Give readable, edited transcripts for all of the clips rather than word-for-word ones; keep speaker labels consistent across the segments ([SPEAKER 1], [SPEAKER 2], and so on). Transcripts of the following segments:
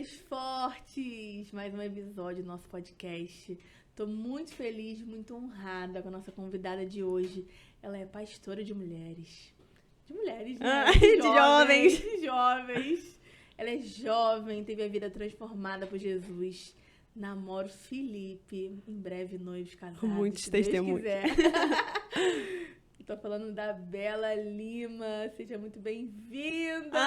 [SPEAKER 1] mulheres fortes! Mais um episódio do nosso podcast. Tô muito feliz, muito honrada com a nossa convidada de hoje. Ela é pastora de mulheres. De mulheres, né?
[SPEAKER 2] De jovens.
[SPEAKER 1] De jovens. Ela é jovem, teve a vida transformada por Jesus. Namoro Felipe, em breve noivos casados.
[SPEAKER 2] Muitos testemunhos.
[SPEAKER 1] Tô falando da Bela Lima, seja muito bem-vinda!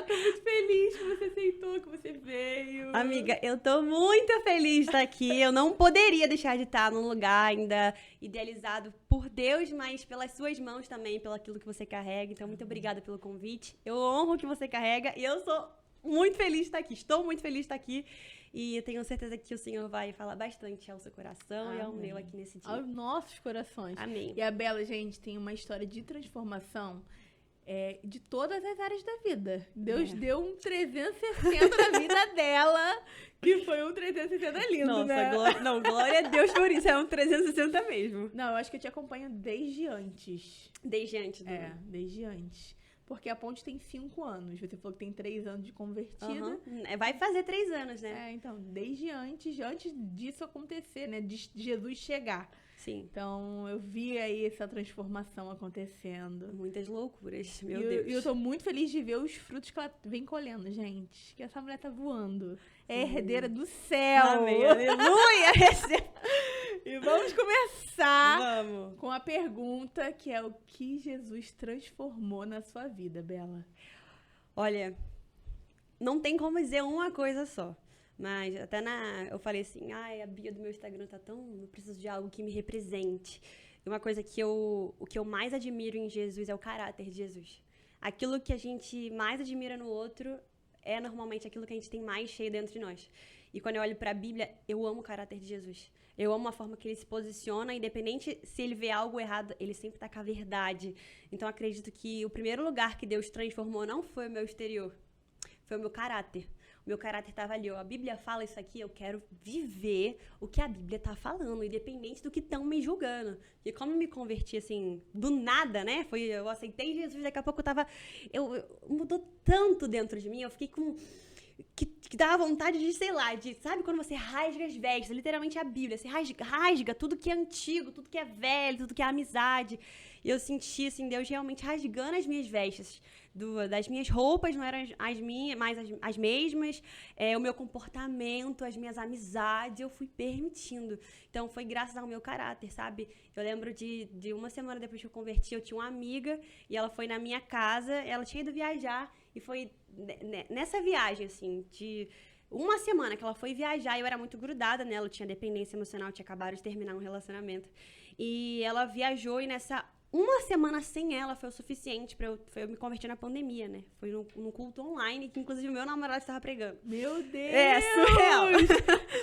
[SPEAKER 1] Tô muito feliz que você aceitou, que você veio.
[SPEAKER 2] Amiga, eu tô muito feliz de estar aqui. Eu não poderia deixar de estar num lugar ainda idealizado por Deus, mas pelas suas mãos também, pelo aquilo que você carrega. Então, muito obrigada pelo convite. Eu honro o que você carrega e eu sou muito feliz de estar aqui. Estou muito feliz de estar aqui. E eu tenho certeza que o Senhor vai falar bastante ao seu coração. Amém. E ao meu aqui nesse dia.
[SPEAKER 1] Aos nossos corações.
[SPEAKER 2] Amém.
[SPEAKER 1] E a Bela, gente, tem uma história de transformação de todas as áreas da vida. Deus deu um 360 na vida dela, que foi um 360 lindo,
[SPEAKER 2] Nossa,
[SPEAKER 1] né?
[SPEAKER 2] Glória a Deus por isso. É um 360 mesmo.
[SPEAKER 1] Não, eu acho que eu te acompanho desde antes.
[SPEAKER 2] Desde antes.
[SPEAKER 1] Desde antes. Porque a Ponte tem 5 anos. Você falou que tem 3 anos de convertida.
[SPEAKER 2] Uhum. Vai fazer 3 anos, né?
[SPEAKER 1] Então, desde antes disso acontecer, né? De Jesus chegar.
[SPEAKER 2] Sim.
[SPEAKER 1] Então, eu vi aí essa transformação acontecendo.
[SPEAKER 2] Muitas loucuras, meu Deus.
[SPEAKER 1] E eu tô muito feliz de ver os frutos que ela vem colhendo, gente. Que essa mulher tá voando. É herdeira do céu.
[SPEAKER 2] Amém, aleluia!
[SPEAKER 1] E vamos começar com a pergunta que é: o que Jesus transformou na sua vida, Bela?
[SPEAKER 2] Olha, não tem como dizer uma coisa só. Mas até eu falei assim, a bio do meu Instagram tá tão... Eu preciso de algo que me represente. E uma coisa que o que eu mais admiro em Jesus é o caráter de Jesus. Aquilo que a gente mais admira no outro é normalmente aquilo que a gente tem mais cheio dentro de nós. E quando eu olho pra Bíblia, eu amo o caráter de Jesus. Eu amo a forma que ele se posiciona, independente se ele vê algo errado, ele sempre tá com a verdade. Então, acredito que o primeiro lugar que Deus transformou não foi o meu exterior, foi o meu caráter. O meu caráter estava ali, a Bíblia fala isso aqui, eu quero viver o que a Bíblia está falando, independente do que estão me julgando. E como eu me converti, assim, do nada, né? Eu aceitei Jesus, daqui a pouco mudou tanto dentro de mim, eu fiquei com... Que dava vontade de, sei lá, sabe quando você rasga as vestes, literalmente a Bíblia, você rasga tudo que é antigo, tudo que é velho, tudo que é amizade. E eu senti, assim, Deus realmente rasgando as minhas vestes, das minhas roupas não eram as mesmas, o meu comportamento, as minhas amizades, eu fui permitindo. Então, foi graças ao meu caráter, sabe? Eu lembro de uma semana depois que eu converti, eu tinha uma amiga e ela foi na minha casa, ela tinha ido viajar e foi nessa viagem, assim, de uma semana que ela foi viajar, eu era muito grudada nela, eu tinha dependência emocional, tinha acabado de terminar um relacionamento. E ela viajou e nessa uma semana sem ela foi o suficiente pra eu me converter na pandemia, né? Foi num culto online, que inclusive o meu namorado estava pregando.
[SPEAKER 1] Meu Deus!
[SPEAKER 2] É, surreal!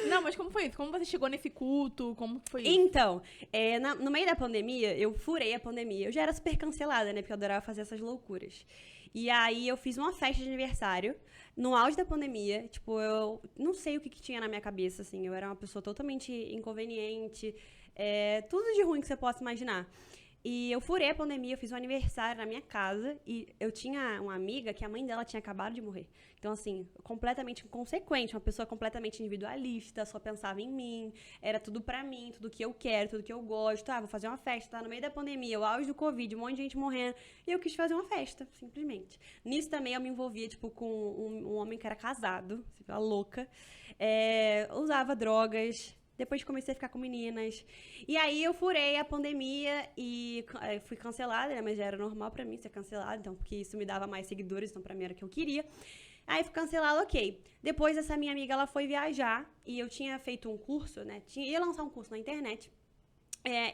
[SPEAKER 1] Não, mas como foi isso? Como você chegou nesse culto? Como foi isso?
[SPEAKER 2] Então, no meio da pandemia, eu furei a pandemia. Eu já era super cancelada, né? Porque eu adorava fazer essas loucuras. E aí eu fiz uma festa de aniversário no auge da pandemia. Tipo, eu não sei o que tinha na minha cabeça, assim. Eu era uma pessoa totalmente inconveniente. Tudo de ruim que você possa imaginar. E eu furei a pandemia, eu fiz um aniversário na minha casa e eu tinha uma amiga que a mãe dela tinha acabado de morrer. Então, assim, completamente inconsequente, uma pessoa completamente individualista, só pensava em mim, era tudo pra mim, tudo que eu quero, tudo que eu gosto. Vou fazer uma festa, tá no meio da pandemia, o auge do Covid, um monte de gente morrendo, e eu quis fazer uma festa, simplesmente. Nisso também eu me envolvia, tipo, com um homem que era casado, a louca, usava drogas. Depois comecei a ficar com meninas. E aí eu furei a pandemia e fui cancelada, né? Mas já era normal pra mim ser cancelada, então, porque isso me dava mais seguidores, então pra mim era o que eu queria. Aí fui cancelada, ok. Depois essa minha amiga, ela foi viajar e eu tinha feito um curso, né? Ia lançar um curso na internet.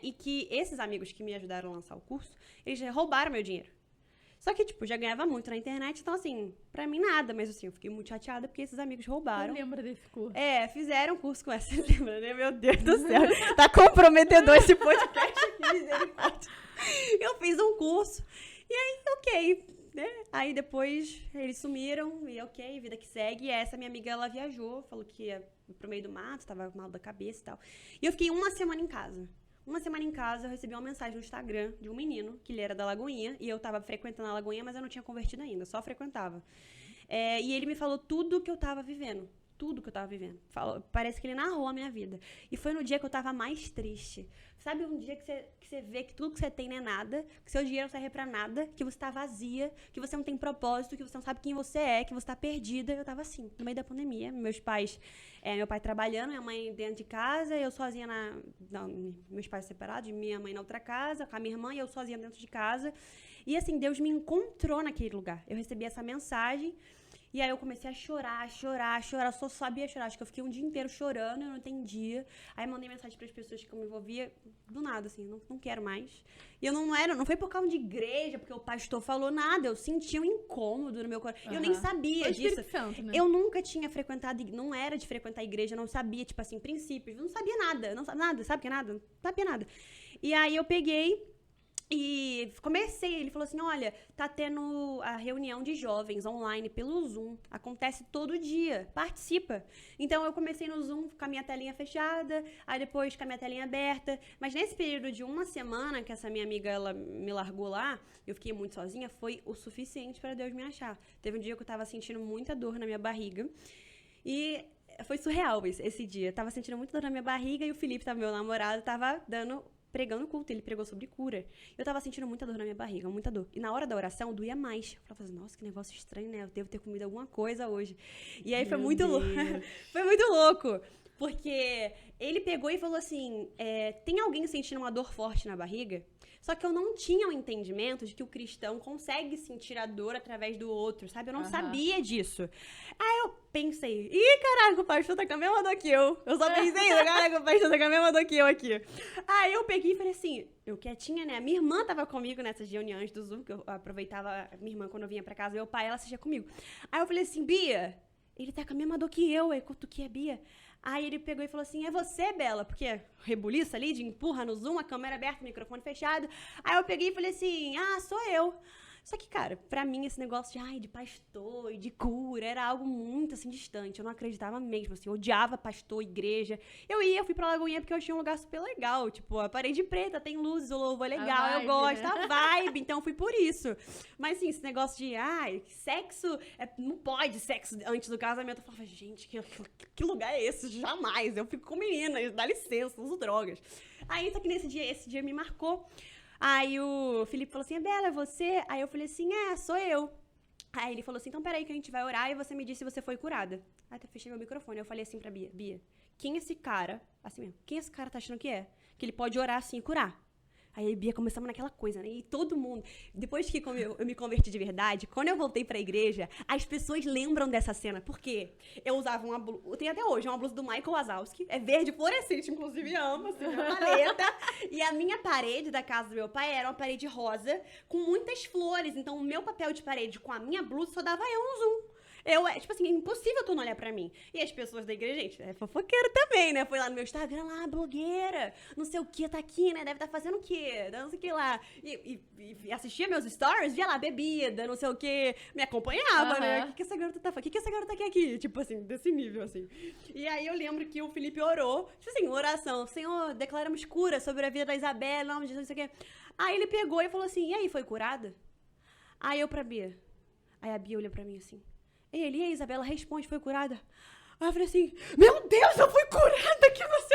[SPEAKER 2] E que esses amigos que me ajudaram a lançar o curso, eles roubaram meu dinheiro. Só que, tipo, já ganhava muito na internet, então, assim, pra mim nada. Mas, assim, eu fiquei muito chateada porque esses amigos roubaram.
[SPEAKER 1] Eu lembro desse curso.
[SPEAKER 2] Fizeram curso com essa, lembra, né? Meu Deus do céu. Tá comprometedor esse podcast aqui, misericórdia. Eu fiz um curso e aí, ok, né? Aí depois eles sumiram e ok, vida que segue. E essa minha amiga, ela viajou, falou que ia pro meio do mato, tava mal da cabeça e tal. E eu fiquei uma semana em casa. Uma semana em casa, eu recebi uma mensagem no Instagram de um menino, que ele era da Lagoinha, e eu tava frequentando a Lagoinha, mas eu não tinha convertido ainda, só frequentava. E ele me falou tudo que eu tava vivendo. Tudo que eu tava vivendo. Parece que ele narrou a minha vida. E foi no dia que eu tava mais triste. Sabe, um dia que você vê que tudo que você tem não é nada, que seu dinheiro não serve pra nada, que você tá vazia, que você não tem propósito, que você não sabe quem você é, que você tá perdida. Eu tava assim, no meio da pandemia. Meu pai trabalhando, minha mãe dentro de casa, eu sozinha meus pais separados, minha mãe na outra casa, com a minha irmã e eu sozinha dentro de casa. E assim, Deus me encontrou naquele lugar. Eu recebi essa mensagem. E aí eu comecei a chorar, eu só sabia chorar. Acho que eu fiquei um dia inteiro chorando, eu não entendia. Aí mandei mensagem para as pessoas que eu me envolvia, do nada, assim, não quero mais. E eu não foi por causa de igreja, porque o pastor falou nada, eu sentia um incômodo no meu coração. Eu nem sabia disso.
[SPEAKER 1] Santo, né?
[SPEAKER 2] Eu nunca tinha frequentado, não era de frequentar a igreja, eu não sabia, tipo assim, princípios, não sabia nada, nada, sabe o que é nada? Não sabia nada. E aí eu peguei e comecei, ele falou assim, olha, tá tendo a reunião de jovens online pelo Zoom, acontece todo dia, participa. Então eu comecei no Zoom com a minha telinha fechada, aí depois com a minha telinha aberta, mas nesse período de uma semana que essa minha amiga, ela me largou lá, eu fiquei muito sozinha, foi o suficiente para Deus me achar. Teve um dia que eu tava sentindo muita dor na minha barriga e foi surreal esse dia, eu tava sentindo muita dor na minha barriga e o Felipe, meu namorado, tava pregando culto, ele pregou sobre cura. Eu tava sentindo muita dor na minha barriga, muita dor. E na hora da oração, doía mais. Eu falava assim, nossa, que negócio estranho, né? Eu devo ter comido alguma coisa hoje. E aí foi muito louco. Foi muito louco. Porque ele pegou e falou assim, tem alguém sentindo uma dor forte na barriga? Só que eu não tinha o entendimento de que o cristão consegue sentir a dor através do outro, sabe? Eu não sabia disso. Aí eu pensei, caraca, o pastor tá com a mesma dor que eu. Eu só pensei, caraca, o pastor tá com a mesma dor que eu aqui. Aí eu peguei e falei assim, eu quietinha, né? A minha irmã tava comigo nessas reuniões do Zoom, que eu aproveitava a minha irmã quando eu vinha pra casa, meu pai, ela assistia comigo. Aí eu falei assim, Bia, ele tá com a mesma dor que eu. Aí, tu que é, Bia? Aí ele pegou e falou assim, é você, Bela? Porque rebuliça ali, de empurra no Zoom, a câmera aberta, o microfone fechado. Aí eu peguei e falei assim, sou eu. Só que, cara, pra mim esse negócio de pastor e de cura era algo muito, assim, distante. Eu não acreditava mesmo, assim, eu odiava pastor, igreja. Eu fui pra Lagoinha porque eu achei um lugar super legal. Tipo, a parede preta, tem luzes, o louvor é legal, vibe, eu gosto, né? A vibe. Então eu fui por isso. Mas, assim, esse negócio de, sexo, não pode sexo antes do casamento. Eu falava, gente, que lugar é esse? Jamais. Eu fico com meninas, dá licença, uso drogas. Aí, só que esse dia me marcou. Aí o Felipe falou assim, Bela, é você? Aí eu falei assim, sou eu. Aí ele falou assim, então peraí que a gente vai orar e você me diz se você foi curada. Aí eu fechei meu microfone, eu falei assim pra Bia, quem esse cara, assim mesmo, quem esse cara tá achando que é? Que ele pode orar assim e curar? Aí a Bia começamos naquela coisa, né? E todo mundo, depois que eu me converti de verdade, quando eu voltei pra igreja, as pessoas lembram dessa cena. Por quê? Eu usava uma blusa, eu tenho até hoje, uma blusa do Michael Wazowski, é verde fluorescente, inclusive amo, assim, uma paleta. E a minha parede da casa do meu pai era uma parede rosa, com muitas flores. Então o meu papel de parede com a minha blusa só dava eu no Zoom. Tipo assim, é impossível tu não olhar pra mim. E as pessoas da igreja, gente, é fofoqueira também, né? Foi lá no meu Instagram, lá, blogueira, não sei o que, tá aqui, né? Deve estar fazendo o quê? Não sei o que lá. E assistia meus stories, via lá, bebida, não sei o que, me acompanhava, né? O que essa garota tá fazendo? O que essa garota quer aqui? Tipo assim, desse nível, assim. E aí eu lembro que o Felipe orou, tipo assim, oração, Senhor, declaramos cura sobre a vida da Isabela, em nome de Jesus, não sei o que. Aí ele pegou e falou assim, e aí, foi curada? Aí eu pra Bia. Aí a Bia olhou pra mim assim. E a Isabela responde, foi curada? Aí eu falei assim, meu Deus, eu fui curada, que você...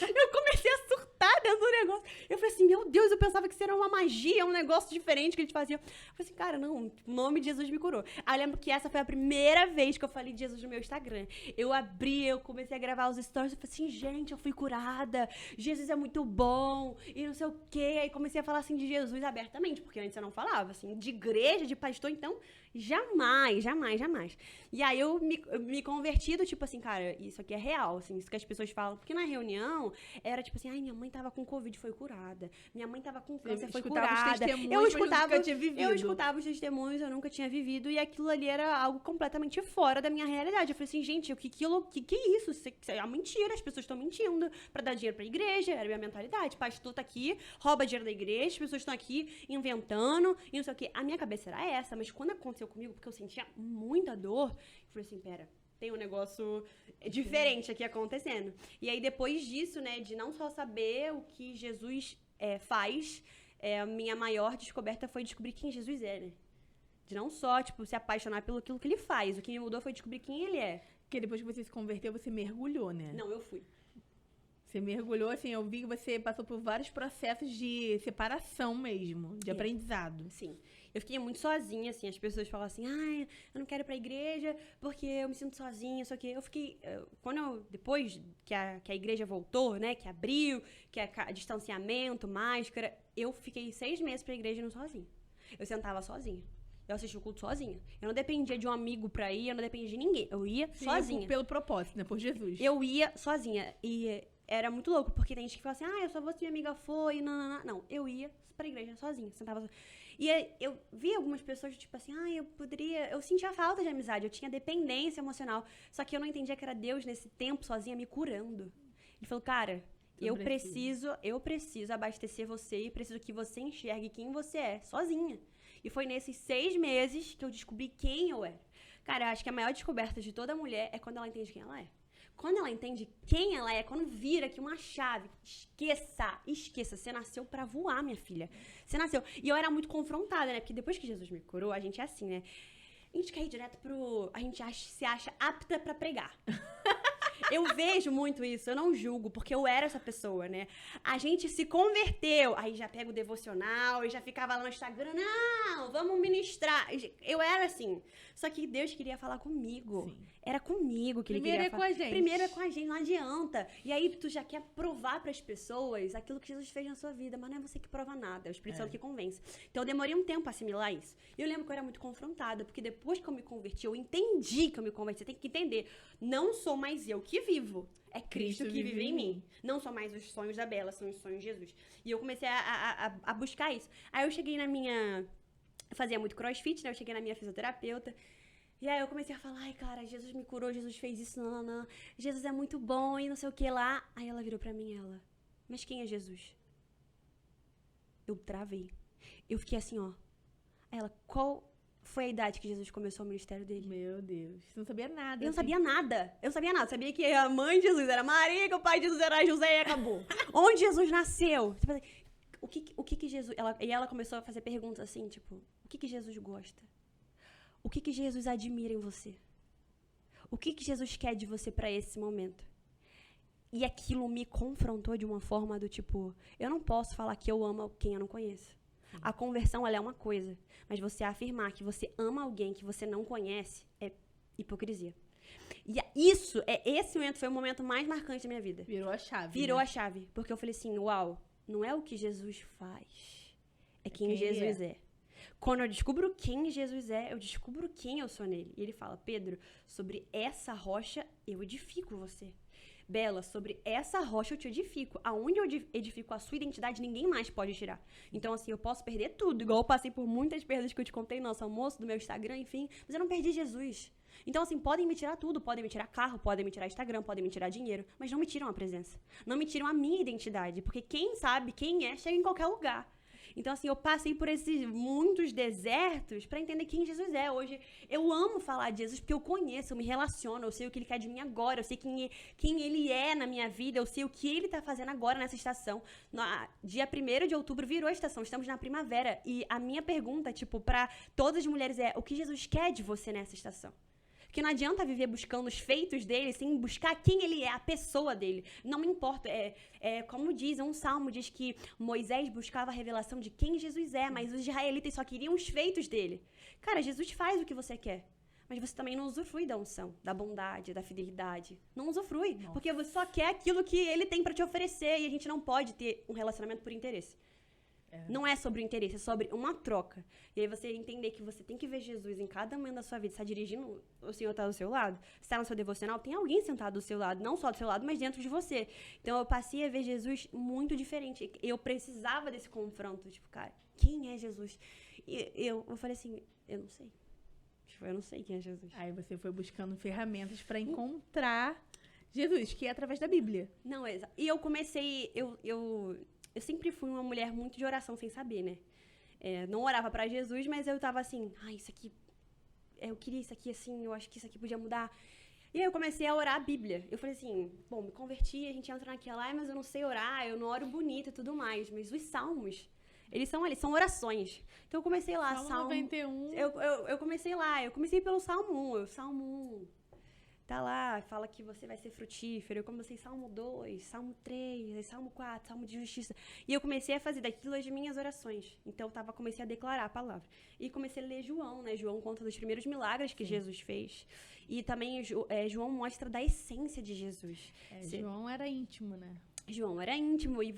[SPEAKER 2] Eu comecei a surtar dentro do negócio. Eu falei assim, meu Deus, eu pensava que isso era uma magia, um negócio diferente que eles faziam. Eu falei assim, cara, não, o nome de Jesus me curou. Aí eu lembro que essa foi a primeira vez que eu falei de Jesus no meu Instagram. Eu comecei a gravar os stories, eu falei assim, gente, eu fui curada, Jesus é muito bom, e não sei o quê. Aí comecei a falar assim de Jesus abertamente, porque antes eu não falava, assim, de igreja, de pastor, então... Jamais. E aí eu me converti do tipo assim, cara, isso aqui é real, assim, isso que as pessoas falam. Porque na reunião era tipo assim, minha mãe tava com Covid, foi curada. Minha mãe tava com câncer, foi curada. Eu escutava os testemunhos, eu nunca tinha vivido. E aquilo ali era algo completamente fora da minha realidade. Eu falei assim, gente, o que é isso? Isso é mentira, as pessoas estão mentindo pra dar dinheiro pra igreja. Era a minha mentalidade. Pastor tá aqui, rouba dinheiro da igreja, as pessoas estão aqui inventando e não sei o quê. A minha cabeça era essa, mas quando aconteceu comigo, porque eu sentia muita dor, eu falei assim, pera, tem um negócio diferente aqui acontecendo. E aí, depois disso, né, de não só saber o que Jesus faz, a minha maior descoberta foi descobrir quem Jesus é, né? De não só, tipo, se apaixonar pelo aquilo que ele faz. O que me mudou foi descobrir quem ele é.
[SPEAKER 1] Porque depois que você se converteu, você mergulhou, né?
[SPEAKER 2] Não, eu fui.
[SPEAKER 1] Você mergulhou, assim, eu vi que você passou por vários processos de separação mesmo, de aprendizado.
[SPEAKER 2] Sim. Eu fiquei muito sozinha, assim, as pessoas falam assim, ai, eu não quero ir pra igreja porque eu me sinto sozinha, só que eu fiquei, depois que a igreja voltou, né, que abriu, que é distanciamento, máscara, eu fiquei 6 meses pra igreja não sozinha. Eu sentava sozinha. Eu assisti o culto sozinha. Eu não dependia de um amigo pra ir, eu não dependia de ninguém. Eu ia sozinha.
[SPEAKER 1] Pelo propósito, né, por Jesus.
[SPEAKER 2] Eu ia sozinha. E era muito louco, porque tem gente que fala assim, eu só vou se minha amiga for e não. Não, eu ia pra igreja sozinha, sentava sozinha. E aí, eu vi algumas pessoas, tipo assim, eu sentia falta de amizade, eu tinha dependência emocional, só que eu não entendia que era Deus nesse tempo sozinha me curando. Ele falou, cara, eu preciso abastecer você e preciso que você enxergue quem você é, sozinha. E foi nesses 6 meses que eu descobri quem eu era. Cara, eu acho que a maior descoberta de toda mulher é quando ela entende quem ela é. Quando ela entende quem ela é, quando vira aqui uma chave, esqueça, você nasceu pra voar, minha filha. Você nasceu. E eu era muito confrontada, né? Porque depois que Jesus me curou, a gente é assim, né? A gente quer ir direto a gente se acha apta pra pregar. Eu vejo muito isso, eu não julgo, porque eu era essa pessoa, né? A gente se converteu, aí já pega o devocional, e já ficava lá no Instagram, não, vamos ministrar. Eu era assim, só que Deus queria falar comigo. Sim. Era comigo que Ele queria falar. Primeiro é com a gente, não adianta. E aí tu já quer provar pras pessoas aquilo que Jesus fez na sua vida, mas não é você que prova nada, é o Espírito Santo que convence. Então eu demorei um tempo a assimilar isso. E eu lembro que eu era muito confrontada, porque depois que eu me converti, eu entendi que eu me converti. Você tem que entender, não sou mais eu que vivo, é Cristo que vive em mim. Não são mais os sonhos da Bela, são os sonhos de Jesus. E eu comecei a buscar isso. Aí eu cheguei eu fazia muito crossfit, né? Eu cheguei na minha fisioterapeuta. E aí eu comecei a falar, cara, Jesus me curou, Jesus fez isso, não. Jesus é muito bom e não sei o que lá. Aí ela virou pra mim, mas quem é Jesus? Eu travei. Eu fiquei assim, ó. Aí ela, qual foi a idade que Jesus começou o ministério dele?
[SPEAKER 1] Meu Deus, você não sabia nada.
[SPEAKER 2] Eu não sabia nada. Eu sabia que a mãe de Jesus era Maria, que o pai de Jesus era José e acabou. Onde Jesus nasceu? O que Jesus... Ela começou a fazer perguntas assim, tipo, o que Jesus gosta? O que Jesus admira em você? O que Jesus quer de você pra esse momento? E aquilo me confrontou de uma forma do tipo, eu não posso falar que eu amo quem eu não conheço. A conversão, ela é uma coisa, mas você afirmar que você ama alguém que você não conhece é hipocrisia. E esse momento foi o momento mais marcante da minha vida.
[SPEAKER 1] Virou a chave.
[SPEAKER 2] Virou a chave, porque eu falei assim, uau, não é o que Jesus faz, é quem Jesus é. Quando eu descubro quem Jesus é, eu descubro quem eu sou nele. E ele fala, Pedro, sobre essa rocha eu edifico você. Bela, sobre essa rocha eu te edifico. Aonde eu edifico a sua identidade, ninguém mais pode tirar. Então, assim, eu posso perder tudo. Igual eu passei por muitas perdas que eu te contei no nosso almoço, do meu Instagram, enfim. Mas eu não perdi Jesus. Então, assim, podem me tirar tudo. Podem me tirar carro, podem me tirar Instagram, podem me tirar dinheiro. Mas não me tiram a presença. Não me tiram a minha identidade. Porque quem sabe quem é, chega em qualquer lugar. Então, assim, eu passei por esses muitos desertos pra entender quem Jesus é. Hoje, eu amo falar de Jesus porque eu conheço, eu me relaciono, eu sei o que Ele quer de mim agora, eu sei quem Ele é na minha vida, eu sei o que Ele tá fazendo agora nessa estação. Dia 1º de outubro virou a estação, estamos na primavera. E a minha pergunta, tipo, pra todas as mulheres é, o que Jesus quer de você nessa estação? Porque não adianta viver buscando os feitos dele sem buscar quem ele é, a pessoa dele. Não me importa. Como diz, um salmo diz que Moisés buscava a revelação de quem Jesus é, mas os israelitas só queriam os feitos dele. Cara, Jesus faz o que você quer. Mas você também não usufrui da unção, da bondade, da fidelidade. Não usufrui. Nossa. Porque você só quer aquilo que ele tem pra te oferecer. E a gente não pode ter um relacionamento por interesse. Não é sobre o interesse, é sobre uma troca. E aí você entender que você tem que ver Jesus em cada momento da sua vida. Você está dirigindo, o Senhor está do seu lado. Você está no seu devocional, tem alguém sentado do seu lado. Não só do seu lado, mas dentro de você. Então eu passei a ver Jesus muito diferente. Eu precisava desse confronto. Tipo, cara, quem é Jesus? E eu falei assim, eu não sei. Eu não sei quem é Jesus.
[SPEAKER 1] Aí você foi buscando ferramentas para encontrar Jesus, que é através da Bíblia.
[SPEAKER 2] Não, exato. E eu comecei... Eu sempre fui uma mulher muito de oração sem saber, né? Não orava pra Jesus, mas eu tava assim, isso aqui, eu queria isso aqui assim, eu acho que isso aqui podia mudar. E aí eu comecei a orar a Bíblia. Eu falei assim, bom, me converti, a gente entra naquela, mas eu não sei orar, eu não oro bonito e tudo mais. Mas os salmos, são orações. Então eu comecei lá,
[SPEAKER 1] Salmo 91.
[SPEAKER 2] Eu comecei lá, eu comecei pelo Salmo 1. Salmo 1. Tá lá, fala que você vai ser frutífero. Eu comecei Salmo 2, Salmo 3, Salmo 4, Salmo de justiça. E eu comecei a fazer daquilo as minhas orações. Então comecei a declarar a palavra. E comecei a ler João, né? João conta dos primeiros milagres que Jesus fez. E também João mostra da essência de Jesus.
[SPEAKER 1] João era íntimo, né?
[SPEAKER 2] João era íntimo e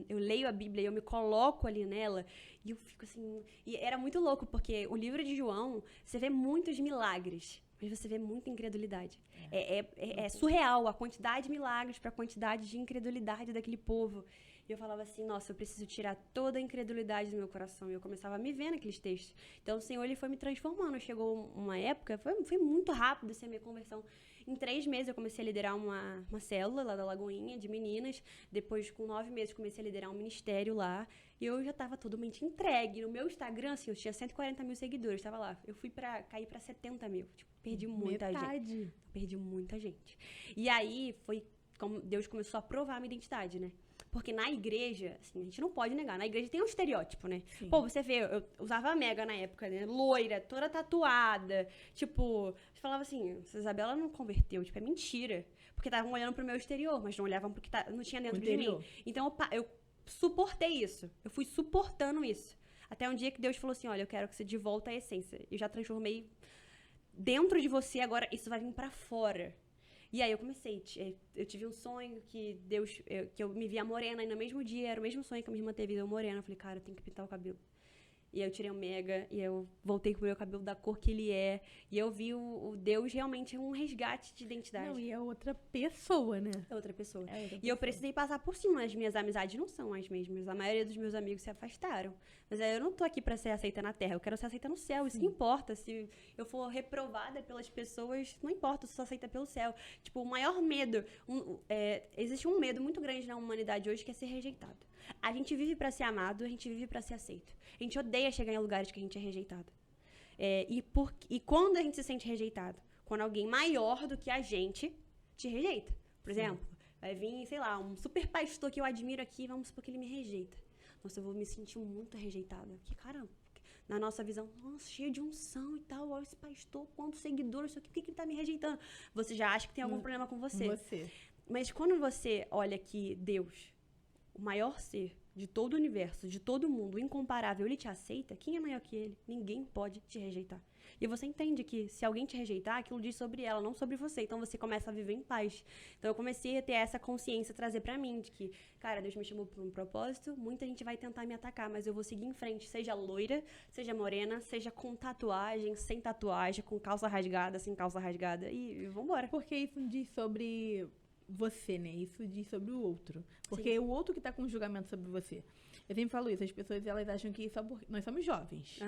[SPEAKER 2] eu leio a Bíblia e eu me coloco ali nela e eu fico assim... E era muito louco, porque o livro de João, você vê muitos milagres, mas você vê muita incredulidade. É surreal a quantidade de milagres para a quantidade de incredulidade daquele povo. E eu falava assim, nossa, eu preciso tirar toda a incredulidade do meu coração. E eu começava a me ver naqueles textos. Então o Senhor, ele foi me transformando. Chegou uma época, foi muito rápido essa minha conversão. Em 3 meses eu comecei a liderar uma célula lá da Lagoinha, de meninas. Depois, com 9 meses, comecei a liderar um ministério lá. E eu já estava totalmente entregue. No meu Instagram, assim, eu tinha 140 mil seguidores, estava lá. Eu fui cair para 70 mil. Tipo, perdi muita gente. Perdi muita gente. E aí, foi como Deus começou a provar a minha identidade, né? Porque na igreja, assim, a gente não pode negar, na igreja tem um estereótipo, né?
[SPEAKER 1] Sim.
[SPEAKER 2] Pô, você vê, eu usava mega na época, né? Loira, toda tatuada. Tipo, você falava assim, essa Isabela não converteu, tipo, é mentira. Porque estavam olhando pro meu exterior, mas não olhavam pro que não tinha dentro de mim. Então, eu suportei isso. Eu fui suportando isso. Até um dia que Deus falou assim, olha, eu quero que você de volta à essência. Eu já transformei dentro de você, agora isso vai vir pra fora. E aí eu comecei, eu tive um sonho que que eu me via morena, e no mesmo dia, era o mesmo sonho que a minha irmã teve, eu morena. Eu falei, cara, eu tenho que pintar o cabelo. E aí eu tirei o mega, e eu voltei com o meu cabelo da cor que ele é, e eu vi o Deus realmente um resgate de identidade.
[SPEAKER 1] Não, e é outra pessoa, né?
[SPEAKER 2] É outra pessoa. E eu precisei passar por cima, as minhas amizades não são as mesmas, a maioria dos meus amigos se afastaram. Mas aí eu não tô aqui pra ser aceita na terra, eu quero ser aceita no céu, isso que importa. Se eu for reprovada pelas pessoas, não importa, eu sou aceita pelo céu. Tipo, o maior medo, existe um medo muito grande na humanidade hoje, que é ser rejeitado. A gente vive pra ser amado, a gente vive pra ser aceito. A gente odeia chegar em lugares que a gente é rejeitado. E quando a gente se sente rejeitado? Quando alguém maior do que a gente te rejeita. Por exemplo, vai vir, sei lá, um super pastor que eu admiro aqui, vamos supor que ele me rejeita. Nossa, eu vou me sentir muito rejeitada. Porque, caramba, na nossa visão, nossa, cheio de unção e tal, olha esse pastor, quantos seguidores, por que ele tá me rejeitando? Você já acha que tem algum problema com você. Mas quando você olha que Deus, o maior ser de todo o universo, de todo mundo, o incomparável, ele te aceita, quem é maior que ele? Ninguém pode te rejeitar. E você entende que se alguém te rejeitar, aquilo diz sobre ela, não sobre você. Então você começa a viver em paz. Então eu comecei a ter essa consciência, trazer pra mim, de que, cara, Deus me chamou por um propósito, muita gente vai tentar me atacar, mas eu vou seguir em frente, seja loira, seja morena, seja com tatuagem, sem tatuagem, com calça rasgada, sem calça rasgada, e vambora.
[SPEAKER 1] Porque isso diz sobre você, né? Isso diz sobre o outro. Porque é o outro que tá com julgamento sobre você. Eu sempre falo isso, as pessoas, elas acham que nós somos jovens.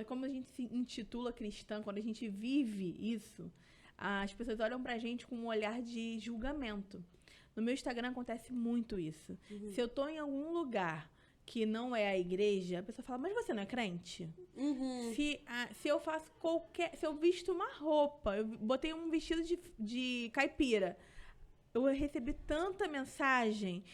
[SPEAKER 1] Como a gente se intitula cristã, quando a gente vive isso, as pessoas olham pra gente com um olhar de julgamento. No meu Instagram acontece muito isso. Se eu tô em algum lugar que não é a igreja, a pessoa fala, mas você não é crente? Se eu faço se eu visto uma roupa, eu botei um vestido de caipira, eu recebi tanta mensagem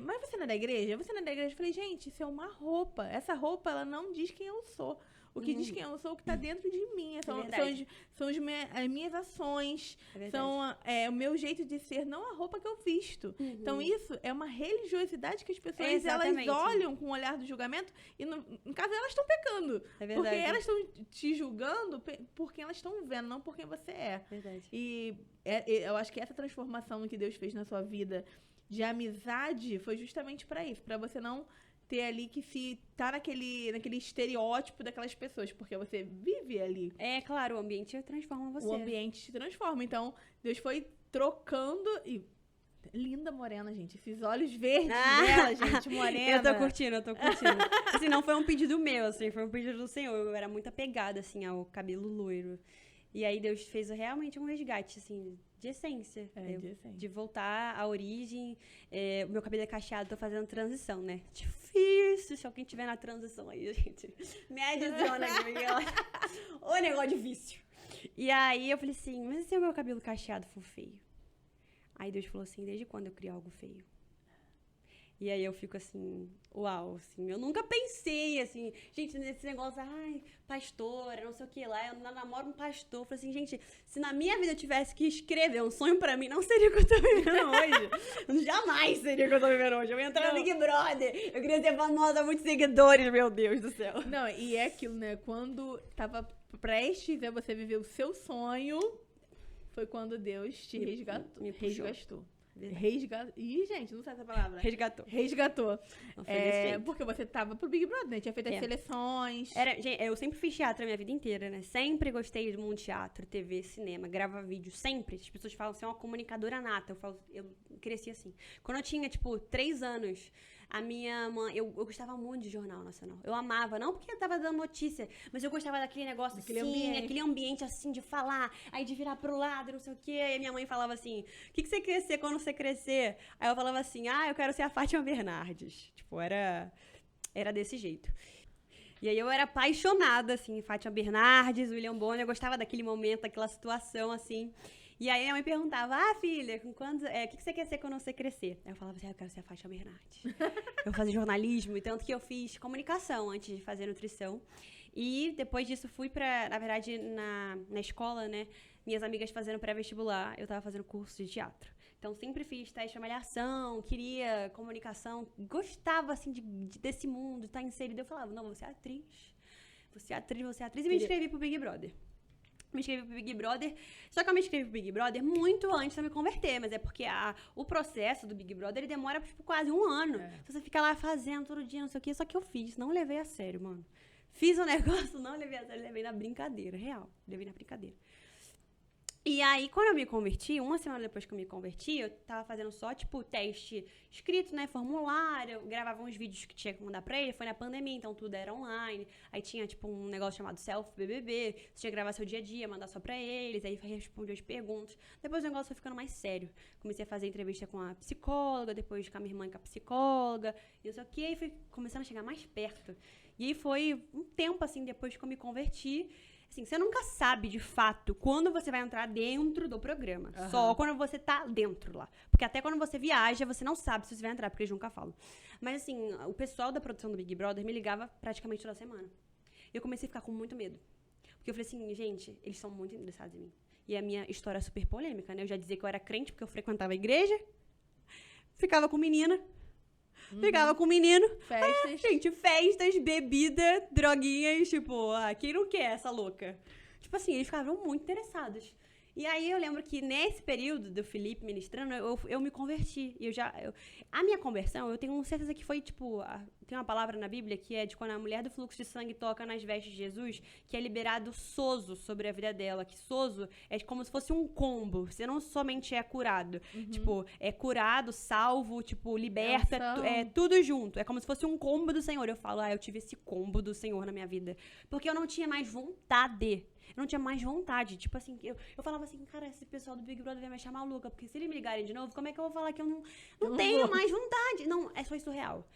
[SPEAKER 1] mas você não é da igreja? Você não é da igreja? Eu falei, gente, isso é uma roupa. Essa roupa, ela não diz quem eu sou. O que diz quem eu sou é o que está dentro de mim. São as minhas ações, são o meu jeito de ser, não a roupa que eu visto. Então, isso é uma religiosidade que as pessoas elas olham com o olhar do julgamento e, no caso, elas estão pecando. Porque elas estão te julgando por quem elas estão vendo, não por quem você é. E eu acho que essa transformação que Deus fez na sua vida de amizade foi justamente para isso, para você não ter ali que se tá naquele estereótipo daquelas pessoas, porque você vive ali.
[SPEAKER 2] É, claro, o ambiente transforma você.
[SPEAKER 1] O ambiente te transforma. Então, Deus foi trocando e... Linda morena, gente. Esses olhos verdes dela, gente, morena.
[SPEAKER 2] Eu tô curtindo. Assim, não foi um pedido meu, assim, foi um pedido do Senhor. Eu era muito apegada, assim, ao cabelo loiro. E aí Deus fez realmente um resgate, assim, de essência. De voltar à origem. O meu cabelo é cacheado, tô fazendo transição, né? Difícil, se alguém tiver na transição aí, gente. Me adiciona aqui, ó. O negócio de vício. E aí eu falei assim, mas e se o meu cabelo cacheado for feio? Aí Deus falou assim, desde quando eu crio algo feio? E aí eu fico assim, uau, assim, eu nunca pensei, assim, gente, nesse negócio, ai, pastora, não sei o que lá, eu namoro um pastor. Eu falei assim, gente, se na minha vida eu tivesse que escrever um sonho pra mim, não seria o que eu tô vivendo hoje. Jamais seria o que eu tô vivendo hoje. Eu ia entrar no Big Brother, eu queria ser famosa, muitos seguidores, meu Deus do céu.
[SPEAKER 1] Não, e é aquilo, né, quando tava prestes a você viver o seu sonho, foi quando Deus te resgatou. Ih, gente, não sei essa palavra. Resgatou. Porque você tava pro Big Brother, né? Tinha feito as seleções.
[SPEAKER 2] Gente, eu sempre fiz teatro a minha vida inteira, né? Sempre gostei do mundo de teatro, TV, cinema, gravar vídeo, sempre. As pessoas falam assim, é uma comunicadora nata. Eu cresci assim. Quando eu tinha, 3 anos, a minha mãe... Eu gostava muito de Jornal Nacional. Eu amava, não porque eu tava dando notícia, mas eu gostava daquele negócio aquele ambiente assim, de falar, aí de virar pro lado, não sei o quê. Aí minha mãe falava assim, o que você quer ser quando você crescer? Aí eu falava assim, eu quero ser a Fátima Bernardes. Era desse jeito. E aí eu era apaixonada, assim, Fátima Bernardes, William Bonner, eu gostava daquele momento, daquela situação, assim... E aí minha mãe perguntava, filha, o que você quer ser quando você crescer? Aí eu falava assim, eu quero ser a Fátima Bernardes. Eu vou fazer jornalismo, e tanto que eu fiz comunicação antes de fazer nutrição. E depois disso fui na verdade, na escola, né? Minhas amigas fazendo pré-vestibular, eu tava fazendo curso de teatro. Então sempre fiz teste de malhação, queria comunicação, gostava, assim, desse mundo, de estar inserida. Eu falava, não, vou ser atriz. E me inscrevi pro Big Brother. Só que eu me inscrevi pro Big Brother muito antes de eu me converter, mas é porque o processo do Big Brother, ele demora, quase 1 ano. Você fica lá fazendo todo dia, não sei o quê, só que eu fiz, não levei a sério, mano. Fiz um negócio, não levei a sério, levei na brincadeira, real, levei na brincadeira. E aí, quando eu me converti, 1 semana depois que eu me converti, eu tava fazendo só, teste escrito, né, formulário, eu gravava uns vídeos que tinha que mandar pra ele, foi na pandemia, então tudo era online, aí tinha, um negócio chamado Self-BBB, você tinha que gravar seu dia a dia, mandar só pra eles, aí respondia as perguntas, depois o negócio foi ficando mais sério, comecei a fazer entrevista com a psicóloga, depois com a minha irmã com a psicóloga, e não sei o que, aí fui começando a chegar mais perto, e aí foi um tempo, assim, depois que eu me converti. Assim, você nunca sabe, de fato, quando você vai entrar dentro do programa. Uhum. Só quando você tá dentro lá. Porque até quando você viaja, você não sabe se você vai entrar, porque eles nunca falam. Mas, assim, o pessoal da produção do Big Brother me ligava praticamente toda semana. E eu comecei a ficar com muito medo. Porque eu falei assim, gente, eles são muito interessados em mim. E a minha história é super polêmica, né? Eu já dizia que eu era crente porque eu frequentava a igreja. Ficava com menina. Ficava com menino.
[SPEAKER 1] Festas.
[SPEAKER 2] Gente, festas, bebida, droguinhas, quem não quer essa louca? Assim, eles ficavam muito interessados. E aí eu lembro que nesse período do Felipe ministrando, eu me converti. E a minha conversão, eu tenho certeza que foi, tem uma palavra na Bíblia que é de quando a mulher do fluxo de sangue toca nas vestes de Jesus, que é liberado sozo sobre a vida dela. Que sozo é como se fosse um combo. Você não somente é curado. Uhum. É curado, salvo, liberta, tudo junto. É como se fosse um combo do Senhor. Eu falo, eu tive esse combo do Senhor na minha vida. Porque eu não tinha mais vontade. Eu não tinha mais vontade. Eu falava assim, cara, esse pessoal do Big Brother vai me achar maluca, porque se eles me ligarem de novo, como é que eu vou falar que eu não tenho mais vontade? Não, é só isso real.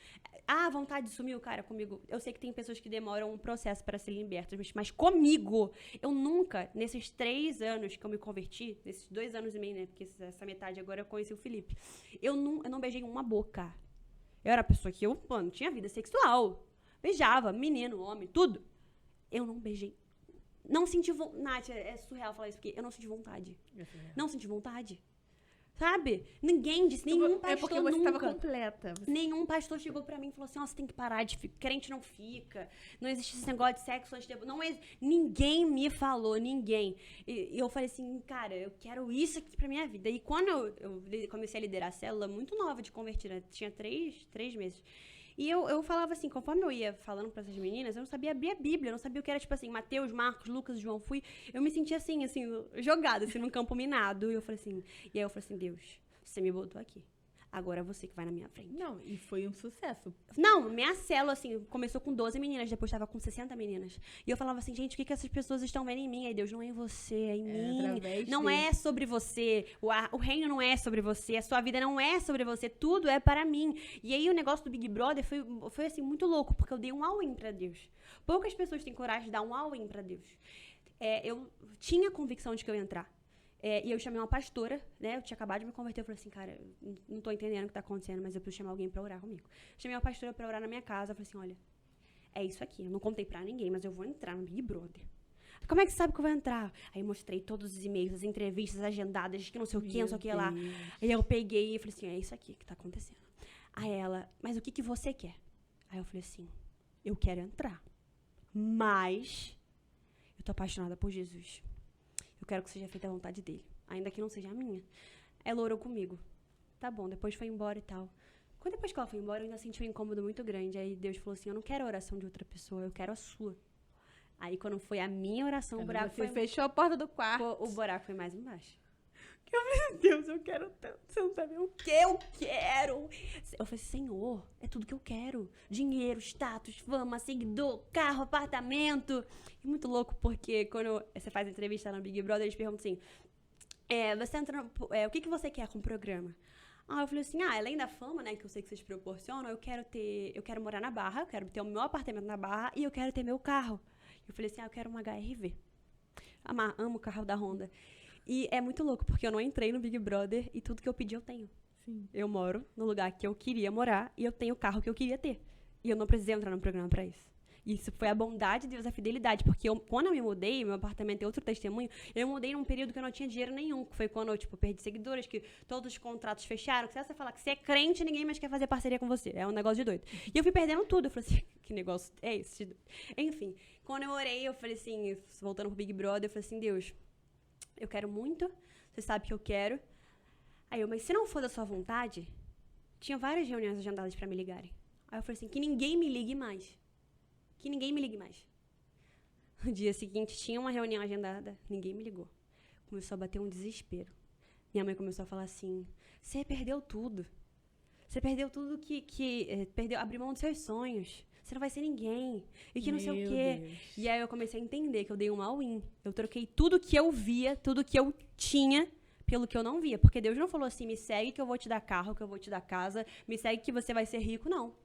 [SPEAKER 2] A vontade sumiu, cara, comigo. Eu sei que tem pessoas que demoram um processo para serem libertas, mas comigo, eu nunca, nesses 3 anos que eu me converti, nesses 2 anos e meio, né, porque essa metade agora eu conheci o Felipe, eu não beijei uma boca. Eu era a pessoa que tinha vida sexual. Beijava, menino, homem, tudo. Eu não beijei. Não senti vontade. Nath, é surreal falar isso, porque eu não senti vontade. Não senti vontade. Sabe? Ninguém disse, nenhum pastor
[SPEAKER 1] porque você
[SPEAKER 2] nunca.
[SPEAKER 1] Estava completa.
[SPEAKER 2] Nenhum pastor chegou pra mim e falou assim, você tem que parar de ficar, crente não fica, não existe esse negócio de sexo antes de... Ninguém me falou, ninguém. E eu falei assim, cara, eu quero isso aqui pra minha vida. E quando eu comecei a liderar a célula, muito nova de convertida, tinha 3 meses. E eu falava assim, conforme eu ia falando pra essas meninas, eu não sabia abrir a Bíblia, eu não sabia o que era, Mateus, Marcos, Lucas, João, eu me sentia assim, jogada, num campo minado. E eu falei assim, Deus, você me botou aqui. Agora é você que vai na minha frente.
[SPEAKER 1] Não, e foi um sucesso.
[SPEAKER 2] Não, minha célula, começou com 12 meninas, depois tava com 60 meninas. E eu falava assim, gente, o que essas pessoas estão vendo em mim? Aí, Deus, não é em você, é em mim. Não é sobre você. O reino não é sobre você. A sua vida não é sobre você. Tudo é para mim. E aí, o negócio do Big Brother foi assim, muito louco, porque eu dei um all-in pra Deus. Poucas pessoas têm coragem de dar um all-in pra Deus. Eu tinha convicção de que eu ia entrar. E eu chamei uma pastora, né? Eu tinha acabado de me converter. Eu falei assim, cara, eu não tô entendendo o que tá acontecendo, mas eu preciso chamar alguém pra orar comigo. Chamei uma pastora pra orar na minha casa. Eu falei assim, olha, é isso aqui. Eu não contei pra ninguém, mas eu vou entrar no Big Brother. Como é que você sabe que eu vou entrar? Aí mostrei todos os e-mails, as entrevistas agendadas, que não sei o que, não sei o que lá. Aí eu peguei e falei assim, é isso aqui que tá acontecendo. Aí ela, mas o que você quer? Aí eu falei assim, eu quero entrar, mas eu tô apaixonada por Jesus. Eu quero que seja feita a vontade dele, ainda que não seja a minha. Ela orou comigo. Tá bom, depois foi embora e tal. Quando depois que ela foi embora, eu ainda senti um incômodo muito grande. Aí Deus falou assim, eu não quero a oração de outra pessoa, eu quero a sua. Aí quando foi a minha oração, o buraco foi...
[SPEAKER 1] Você fechou a porta do quarto.
[SPEAKER 2] O buraco foi mais embaixo.
[SPEAKER 1] Eu falei, meu Deus, eu quero tanto. Você não sabe o que eu quero.
[SPEAKER 2] Eu falei, Senhor, é tudo que eu quero. Dinheiro, status, fama, seguidor, carro, apartamento. E muito louco, porque quando você faz entrevista no Big Brother, eles perguntam assim, você entra o que você quer com o programa? Eu falei assim, além da fama, né, que eu sei que vocês proporcionam, eu quero morar na Barra, eu quero ter o meu apartamento na Barra e eu quero ter meu carro. Eu falei assim, eu quero uma HRV. Amo o carro da Honda. E é muito louco, porque eu não entrei no Big Brother e tudo que eu pedi eu tenho.
[SPEAKER 1] Sim.
[SPEAKER 2] Eu moro no lugar que eu queria morar e eu tenho o carro que eu queria ter. E eu não precisei entrar no programa pra isso. Isso foi a bondade de Deus, a fidelidade. Porque quando eu me mudei, meu apartamento é outro testemunho, eu mudei num período que eu não tinha dinheiro nenhum. Que foi quando eu, perdi seguidores, que todos os contratos fecharam. Que se você falar que você é crente, ninguém mais quer fazer parceria com você. É um negócio de doido. E eu fui perdendo tudo. Eu falei assim, que negócio é esse? Enfim, quando eu orei, eu falei assim, voltando pro Big Brother, eu falei assim, Deus, eu quero muito, você sabe que eu quero. Aí mas se não for da sua vontade, tinha várias reuniões agendadas pra me ligarem. Aí eu falei assim, que ninguém me ligue mais. Que ninguém me ligue mais. No dia seguinte, tinha uma reunião agendada, ninguém me ligou. Começou a bater um desespero. Minha mãe começou a falar assim, você perdeu tudo. Você perdeu tudo abriu mão dos seus sonhos. Você não vai ser ninguém. E que não sei o quê. Deus. E aí eu comecei a entender que eu dei um all-in. Eu troquei tudo que eu via, tudo que eu tinha, pelo que eu não via. Porque Deus não falou assim, me segue que eu vou te dar carro, que eu vou te dar casa, me segue que você vai ser rico, não.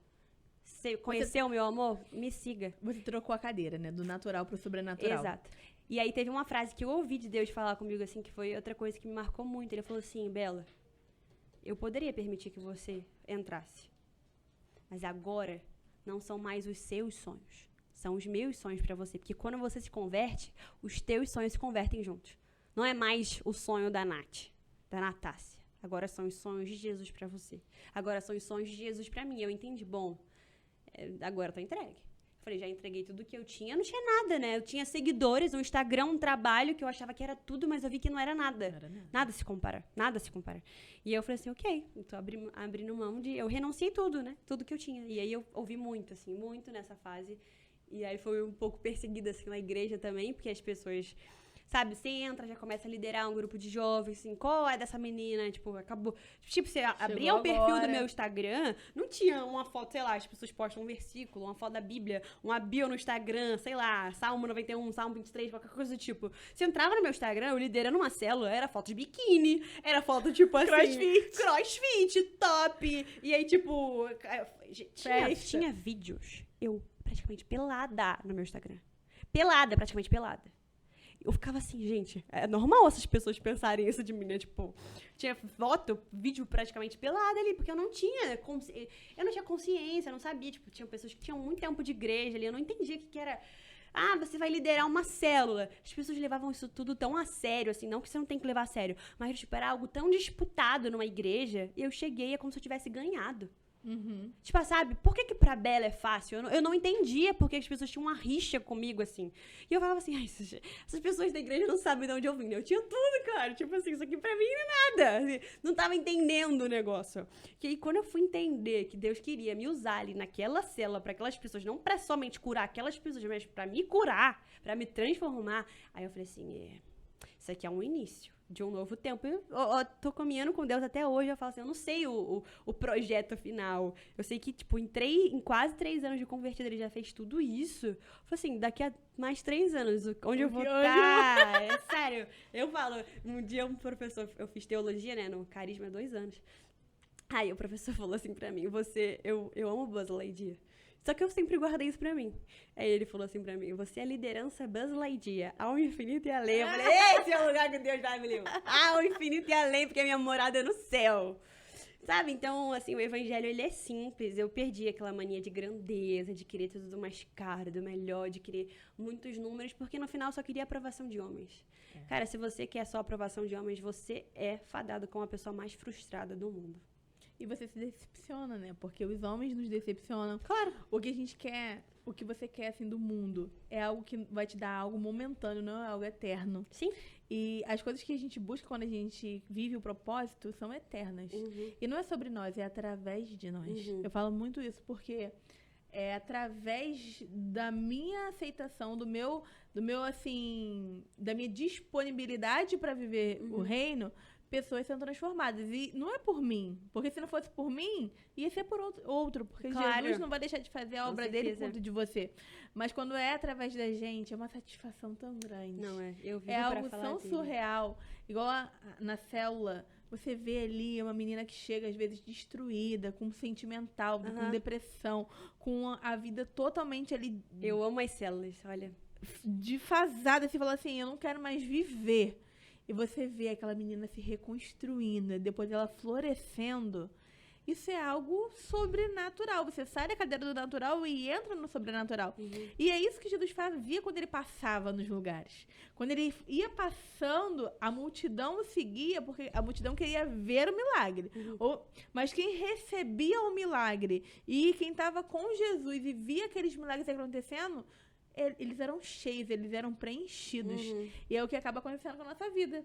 [SPEAKER 2] Você conheceu o meu amor? Me siga.
[SPEAKER 1] Você trocou a cadeira, né? Do natural pro sobrenatural.
[SPEAKER 2] Exato. E aí teve uma frase que eu ouvi de Deus falar comigo, assim, que foi outra coisa que me marcou muito. Ele falou assim, Bela, eu poderia permitir que você entrasse. Mas agora não são mais os seus sonhos. São os meus sonhos pra você. Porque quando você se converte, os teus sonhos se convertem juntos. Não é mais o sonho da Nath, da Natácia. Agora são os sonhos de Jesus pra você. Agora são os sonhos de Jesus pra mim. Eu entendi, bom, agora eu tô entregue. Falei, já entreguei tudo que eu tinha. Eu não tinha nada, né? Eu tinha seguidores, um Instagram, um trabalho que eu achava que era tudo, mas eu vi que não era nada. Não era nada. Nada se compara. Nada se compara. E eu falei assim, ok, eu tô abrindo mão de... Eu renunciei tudo, né? Tudo que eu tinha. E aí eu ouvi muito, assim, muito nessa fase. E aí foi um pouco perseguida, assim, na igreja também, porque as pessoas... Sabe, você entra, já começa a liderar um grupo de jovens, assim, qual é dessa menina? Tipo, acabou. Tipo, você abria o perfil do meu Instagram, não tinha uma foto, sei lá, as pessoas postam um versículo, uma foto da Bíblia, uma bio no Instagram, sei lá, Salmo 91, Salmo 23, qualquer coisa do tipo. Você entrava no meu Instagram, eu liderando uma célula, era foto de biquíni, era foto, tipo, assim... Crossfit, top. E aí, tipo, tinha vídeos, eu praticamente pelada no meu Instagram. Pelada, praticamente pelada. Eu ficava assim, gente, é normal essas pessoas pensarem isso de mim, né? Tipo, tinha foto, vídeo praticamente pelada ali, porque eu não tinha consciência, eu não sabia. Tipo, tinha pessoas que tinham muito tempo de igreja ali, eu não entendia o que era... você vai liderar uma célula. As pessoas levavam isso tudo tão a sério, assim, não que você não tem que levar a sério, mas, tipo, era algo tão disputado numa igreja, e eu cheguei, é como se eu tivesse ganhado.
[SPEAKER 1] Uhum.
[SPEAKER 2] Tipo, sabe, por que pra Bela é fácil? Eu não entendia porque as pessoas tinham uma rixa comigo, assim. E eu falava assim, essas pessoas da igreja não sabem de onde eu vim. Eu tinha tudo, cara. Tipo assim, isso aqui pra mim não é nada. Assim, não tava entendendo o negócio. E aí, quando eu fui entender que Deus queria me usar ali naquela cela pra aquelas pessoas, não pra somente curar aquelas pessoas, mas pra me curar, pra me transformar, aí eu falei assim, isso aqui é um início de um novo tempo. Eu tô caminhando com Deus até hoje, eu falo assim, eu não sei o projeto final. Eu sei que, tipo, em quase 3 anos de convertida, ele já fez tudo isso. Eu falei assim, daqui a mais 3 anos, onde eu vou estar? É sério. Eu falo, um dia um professor, eu fiz teologia, né, no Carisma há 2 anos. Aí o professor falou assim pra mim, eu amo Buzz Lightyear. Só que eu sempre guardei isso pra mim. Aí ele falou assim pra mim, você é a liderança Buzz Lightyear, ao infinito e além. Eu falei, esse é o lugar que Deus vai me levar. Ao infinito e além, porque a minha morada é no céu. Sabe? Então, assim, o evangelho, ele é simples. Eu perdi aquela mania de grandeza, de querer tudo do mais caro, do melhor, de querer muitos números, porque no final eu só queria aprovação de homens. Cara, se você quer só aprovação de homens, você é fadado como a pessoa mais frustrada do mundo.
[SPEAKER 1] E você se decepciona, né? Porque os homens nos decepcionam.
[SPEAKER 2] Claro.
[SPEAKER 1] O que a gente quer, o que você quer, assim, do mundo é algo que vai te dar algo momentâneo, não é algo eterno.
[SPEAKER 2] Sim.
[SPEAKER 1] E as coisas que a gente busca quando a gente vive o propósito são eternas. E não é sobre nós, é através de nós. Eu falo muito isso porque é através da minha aceitação, do meu assim, da minha disponibilidade para viver o reino, pessoas sendo transformadas. E não é por mim, porque se não fosse por mim, ia ser por outro, porque Jesus não vai deixar de fazer a obra dele por conta de você. Mas quando é através da gente, é uma satisfação tão grande.
[SPEAKER 2] Não é, eu vivo
[SPEAKER 1] é
[SPEAKER 2] pra
[SPEAKER 1] algo
[SPEAKER 2] falar
[SPEAKER 1] tão
[SPEAKER 2] dele.
[SPEAKER 1] surreal. Igual na célula, você vê ali uma menina que chega, às vezes, destruída, com sentimental, com depressão, com a vida totalmente ali...
[SPEAKER 2] Eu amo as células, olha.
[SPEAKER 1] Defasada. Você fala assim, eu não quero mais viver. E você vê aquela menina se reconstruindo, depois ela florescendo. Isso é algo sobrenatural. Você sai da cadeira do natural e entra no sobrenatural. E é isso que Jesus fazia quando ele passava nos lugares. Quando ele ia passando, a multidão o seguia, porque a multidão queria ver o milagre. Mas quem recebia o milagre e quem estava com Jesus e via aqueles milagres acontecendo... eles eram cheios, eles eram preenchidos. E é o que acaba acontecendo com a nossa vida.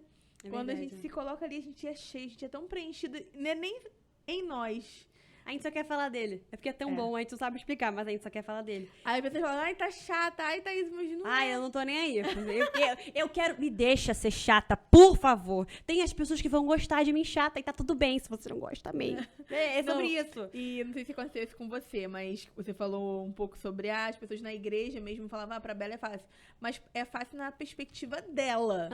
[SPEAKER 1] Quando a gente se coloca ali, a gente é cheio, a gente é tão preenchido. Não é nem em nós.
[SPEAKER 2] A gente só quer falar dele. É porque é tão bom, a gente não sabe explicar, mas a gente só quer falar dele.
[SPEAKER 1] Aí você fala, ai, tá chata, ai, tá isso, mas não
[SPEAKER 2] ai, eu não tô nem aí. Eu quero... Me deixa ser chata, por favor. Tem as pessoas que vão gostar de mim chata e tá tudo bem se você não gosta também. É sobre isso.
[SPEAKER 1] E não sei se aconteceu isso com você, mas você falou um pouco sobre as pessoas na igreja mesmo falavam, pra Bela é fácil. Mas é fácil na perspectiva dela.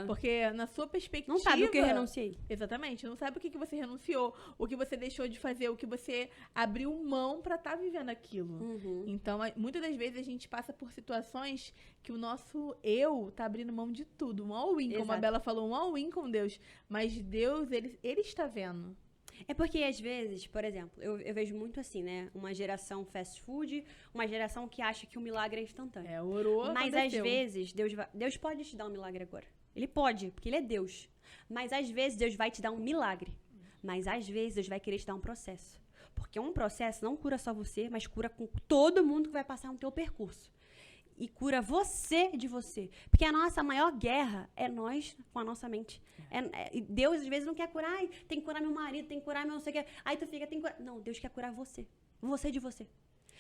[SPEAKER 1] Porque na sua perspectiva...
[SPEAKER 2] Não sabe o que eu renunciei.
[SPEAKER 1] Exatamente. Não sabe o que você renunciou, o que você deixou de fazer, o que você abriu mão pra estar vivendo aquilo. Então, muitas das vezes a gente passa por situações que o nosso eu tá abrindo mão de tudo. Um all-in, como a Bela falou, um all-in com Deus. Mas Deus, ele está vendo.
[SPEAKER 2] É porque, às vezes, por exemplo, eu vejo muito assim, né? Uma geração fast food, uma geração que acha que o milagre é instantâneo.
[SPEAKER 1] Orou,
[SPEAKER 2] mas
[SPEAKER 1] aconteceu.
[SPEAKER 2] Às vezes, Deus pode te dar um milagre agora. Ele pode, porque ele é Deus. Mas às vezes, Deus vai te dar um milagre. Mas às vezes, Deus vai querer te dar um processo. Porque um processo não cura só você, mas cura com todo mundo que vai passar no teu percurso. E cura você de você. Porque a nossa maior guerra é nós com a nossa mente. Deus, às vezes, não quer curar. Ai, tem que curar meu marido, tem que curar meu não sei o que. Aí tu fica, tem que curar... Não, Deus quer curar você. Você de você.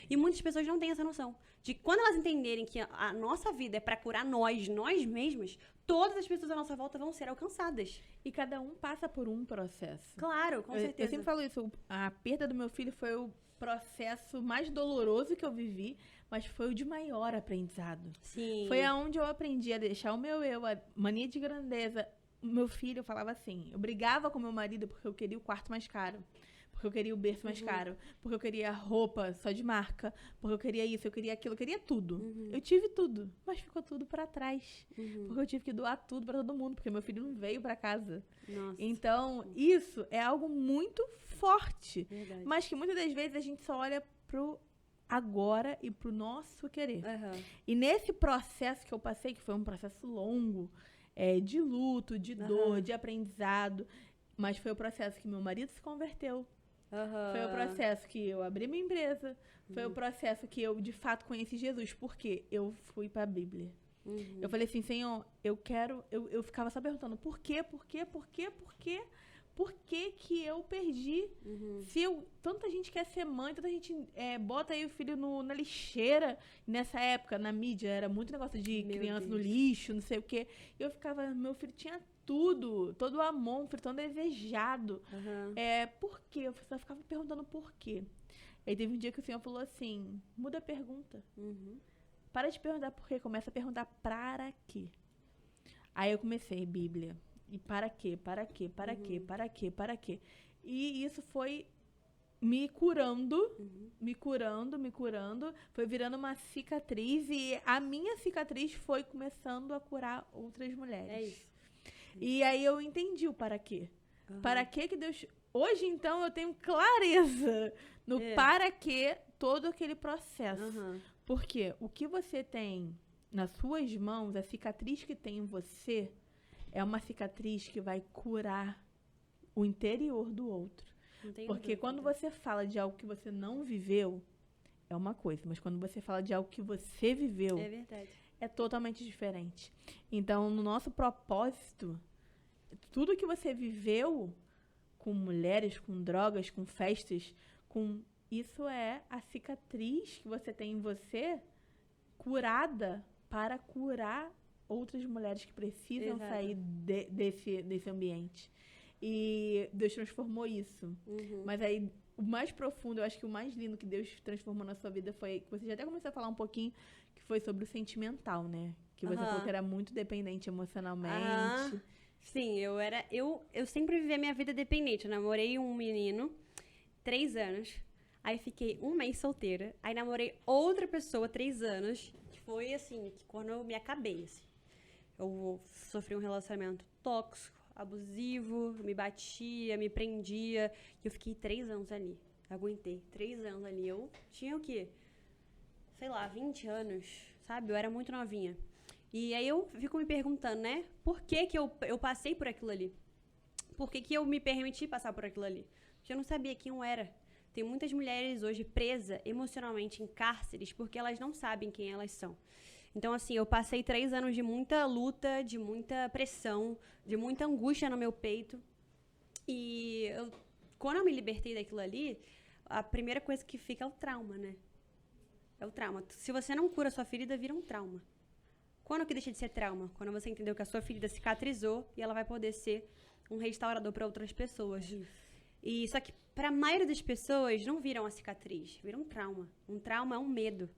[SPEAKER 2] E muitas pessoas não têm essa noção. De quando elas entenderem que a nossa vida é para curar nós mesmas, todas as pessoas à nossa volta vão ser alcançadas.
[SPEAKER 1] E cada um passa por um processo.
[SPEAKER 2] Claro, com certeza.
[SPEAKER 1] Eu sempre falo isso. A perda do meu filho foi o processo mais doloroso que eu vivi, mas foi o de maior aprendizado.
[SPEAKER 2] Sim.
[SPEAKER 1] Foi aonde eu aprendi a deixar o meu eu, a mania de grandeza. O meu filho, eu falava assim, eu brigava com meu marido porque eu queria o quarto mais caro. Porque eu queria o berço mais caro, porque eu queria roupa só de marca, porque eu queria isso, eu queria aquilo, eu queria tudo. Eu tive tudo, mas ficou tudo pra trás. Porque eu tive que doar tudo pra todo mundo, porque meu filho não veio pra casa.
[SPEAKER 2] Nossa.
[SPEAKER 1] Então, isso é algo muito forte.
[SPEAKER 2] Verdade.
[SPEAKER 1] Mas que muitas das vezes a gente só olha pro agora e pro nosso querer. E nesse processo que eu passei, que foi um processo longo, de luto, de dor, de aprendizado, mas foi o processo que meu marido se converteu. Foi o processo que eu abri minha empresa. Foi o processo que eu, de fato, conheci Jesus. Porque eu fui pra Bíblia. Eu falei assim, Senhor, eu quero... Eu ficava só perguntando, por quê? Por quê? Por quê? Por quê? Por que que eu perdi? Se tanta gente quer ser mãe, tanta gente bota aí o filho na lixeira. Nessa época, na mídia, era muito negócio de criança no lixo, não sei o quê. E eu ficava, meu filho tinha tudo, todo o amor, um filho tão desejado. Por quê? Eu só ficava perguntando por quê. Aí teve um dia que o Senhor falou assim, muda a pergunta. Para de perguntar por quê, começa a perguntar para quê. Aí eu comecei, Bíblia. E para quê? Para quê? Para quê? Para quê? Para quê? E isso foi me curando, me curando, foi virando uma cicatriz e a minha cicatriz foi começando a curar outras mulheres.
[SPEAKER 2] É isso.
[SPEAKER 1] E aí eu entendi o para quê. Para quê que Deus... Hoje, então, eu tenho clareza no para quê todo aquele processo. Porque o que você tem nas suas mãos, a cicatriz que tem em você, é uma cicatriz que vai curar o interior do outro. Porque quando você fala de algo que você não viveu, é uma coisa. Mas quando você fala de algo que você viveu,
[SPEAKER 2] é verdade.
[SPEAKER 1] É totalmente diferente. Então, no nosso propósito, tudo que você viveu com mulheres, com drogas, com festas, isso é a cicatriz que você tem em você curada para curar outras mulheres que precisam sair desse ambiente. E Deus transformou isso. Mas aí, o mais profundo, eu acho que o mais lindo que Deus transformou na sua vida foi... Você já até começou a falar um pouquinho, que foi sobre o sentimental, né? Que você falou que era muito dependente emocionalmente.
[SPEAKER 2] Sim, eu sempre vivi a minha vida dependente. Eu namorei um menino, 3 anos. Aí fiquei 1 mês solteira. Aí namorei outra pessoa, 3 anos. Que foi, assim, que quando eu me acabei, assim. Eu sofri um relacionamento tóxico, abusivo, me batia, me prendia. E eu fiquei 3 anos ali. Aguentei 3 anos ali. Eu tinha o quê? Sei lá, 20 anos, sabe? Eu era muito novinha. E aí eu fico me perguntando, né? Por que que eu passei por aquilo ali? Por que que eu me permiti passar por aquilo ali? Porque eu não sabia quem eu era. Tem muitas mulheres hoje presas emocionalmente em cárceres porque elas não sabem quem elas são. Então, assim, eu passei 3 anos de muita luta, de muita pressão, de muita angústia no meu peito. E quando eu me libertei daquilo ali, a primeira coisa que fica é o trauma, né? É o trauma. Se você não cura a sua ferida, vira um trauma. Quando que deixa de ser trauma? Quando você entendeu que a sua ferida cicatrizou e ela vai poder ser um restaurador para outras pessoas. E só que para a maioria das pessoas não viram a cicatriz, viram um trauma. Um trauma é um medo.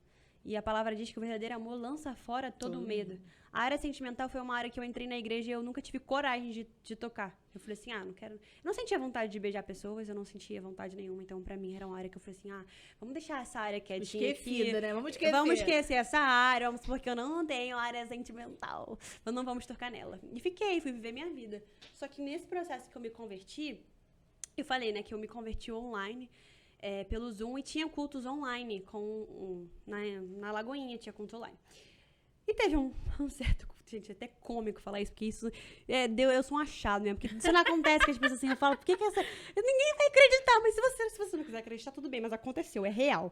[SPEAKER 2] E a palavra diz que o verdadeiro amor lança fora todo o medo. A área sentimental foi uma área que eu entrei na igreja e eu nunca tive coragem de tocar. Eu falei assim, não quero... Eu não sentia vontade de beijar pessoas, eu não sentia vontade nenhuma. Então, pra mim, era uma área que eu falei assim, vamos deixar essa área quietinha
[SPEAKER 1] esquecida, né? Vamos esquecer.
[SPEAKER 2] Vamos esquecer essa área, porque eu não tenho área sentimental. Então, não vamos tocar nela. E fui viver minha vida. Só que nesse processo que eu me converti, eu falei, né, que eu me converti online... pelo Zoom, e tinha cultos online na Lagoinha, tinha culto online. E teve um certo culto, gente, é até cômico falar isso, porque isso, eu sou um achado mesmo, porque isso não acontece que as pessoas assim, eu falo, por que essa... Ninguém vai acreditar, mas se você não quiser acreditar, tudo bem, mas aconteceu, é real.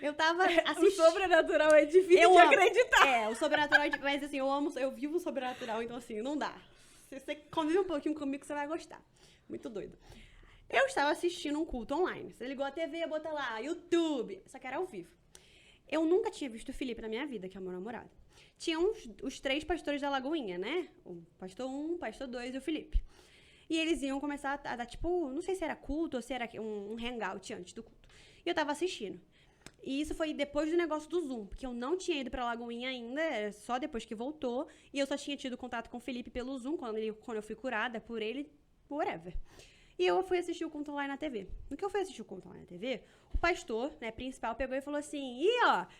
[SPEAKER 2] Eu tava assistindo...
[SPEAKER 1] O sobrenatural é difícil de acreditar.
[SPEAKER 2] O sobrenatural é difícil, mas assim, eu vivo o sobrenatural, então assim, não dá. Se você convive um pouquinho comigo, você vai gostar. Muito doido. Eu estava assistindo um culto online. Você ligou a TV, botou lá, YouTube. Só que era ao vivo. Eu nunca tinha visto o Felipe na minha vida, que é o meu namorado. Tinha os 3 pastores da Lagoinha, né? O pastor 1, o pastor 2 e o Felipe. E eles iam começar a dar, tipo, não sei se era culto ou se era um hangout antes do culto. E eu tava assistindo. E isso foi depois do negócio do Zoom, porque eu não tinha ido pra Lagoinha ainda, era só depois que voltou. E eu só tinha tido contato com o Felipe pelo Zoom, quando eu fui curada por ele, whatever. E eu fui assistir o culto online na TV. No que eu fui assistir o culto online na TV, o pastor, né, principal, pegou e falou assim,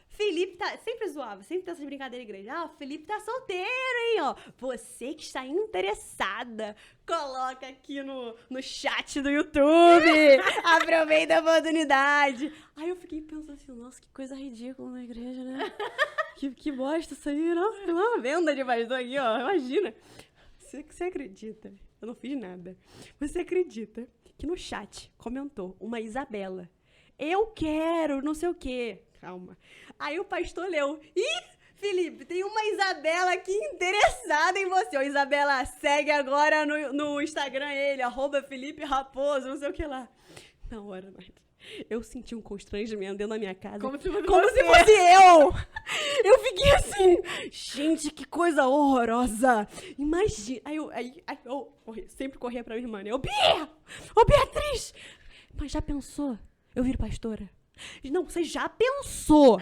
[SPEAKER 2] Felipe tá... Sempre zoava, sempre tem essas brincadeiras de igreja. Felipe tá solteiro, hein, Você que está interessada, coloca aqui no chat do YouTube. Aproveita a oportunidade. Aí eu fiquei pensando assim, nossa, que coisa ridícula na igreja, né? que bosta isso aí, uma venda de pastor aqui, imagina. Você acredita? Eu não fiz nada. Você acredita que no chat comentou uma Isabela? Eu quero, não sei o quê. Calma. Aí o pastor leu. Felipe, tem uma Isabela aqui interessada em você. Isabela, segue agora no Instagram ele, @Felipe Raposo, não sei o que lá. Na hora, eu senti um constrangimento dentro da minha casa.
[SPEAKER 1] Como se fosse
[SPEAKER 2] eu! Eu fiquei assim, gente, que coisa horrorosa. Imagina. Aí eu sempre corria pra minha irmã, né? Beatriz! Mas já pensou? Eu viro pastora? Não, você já pensou?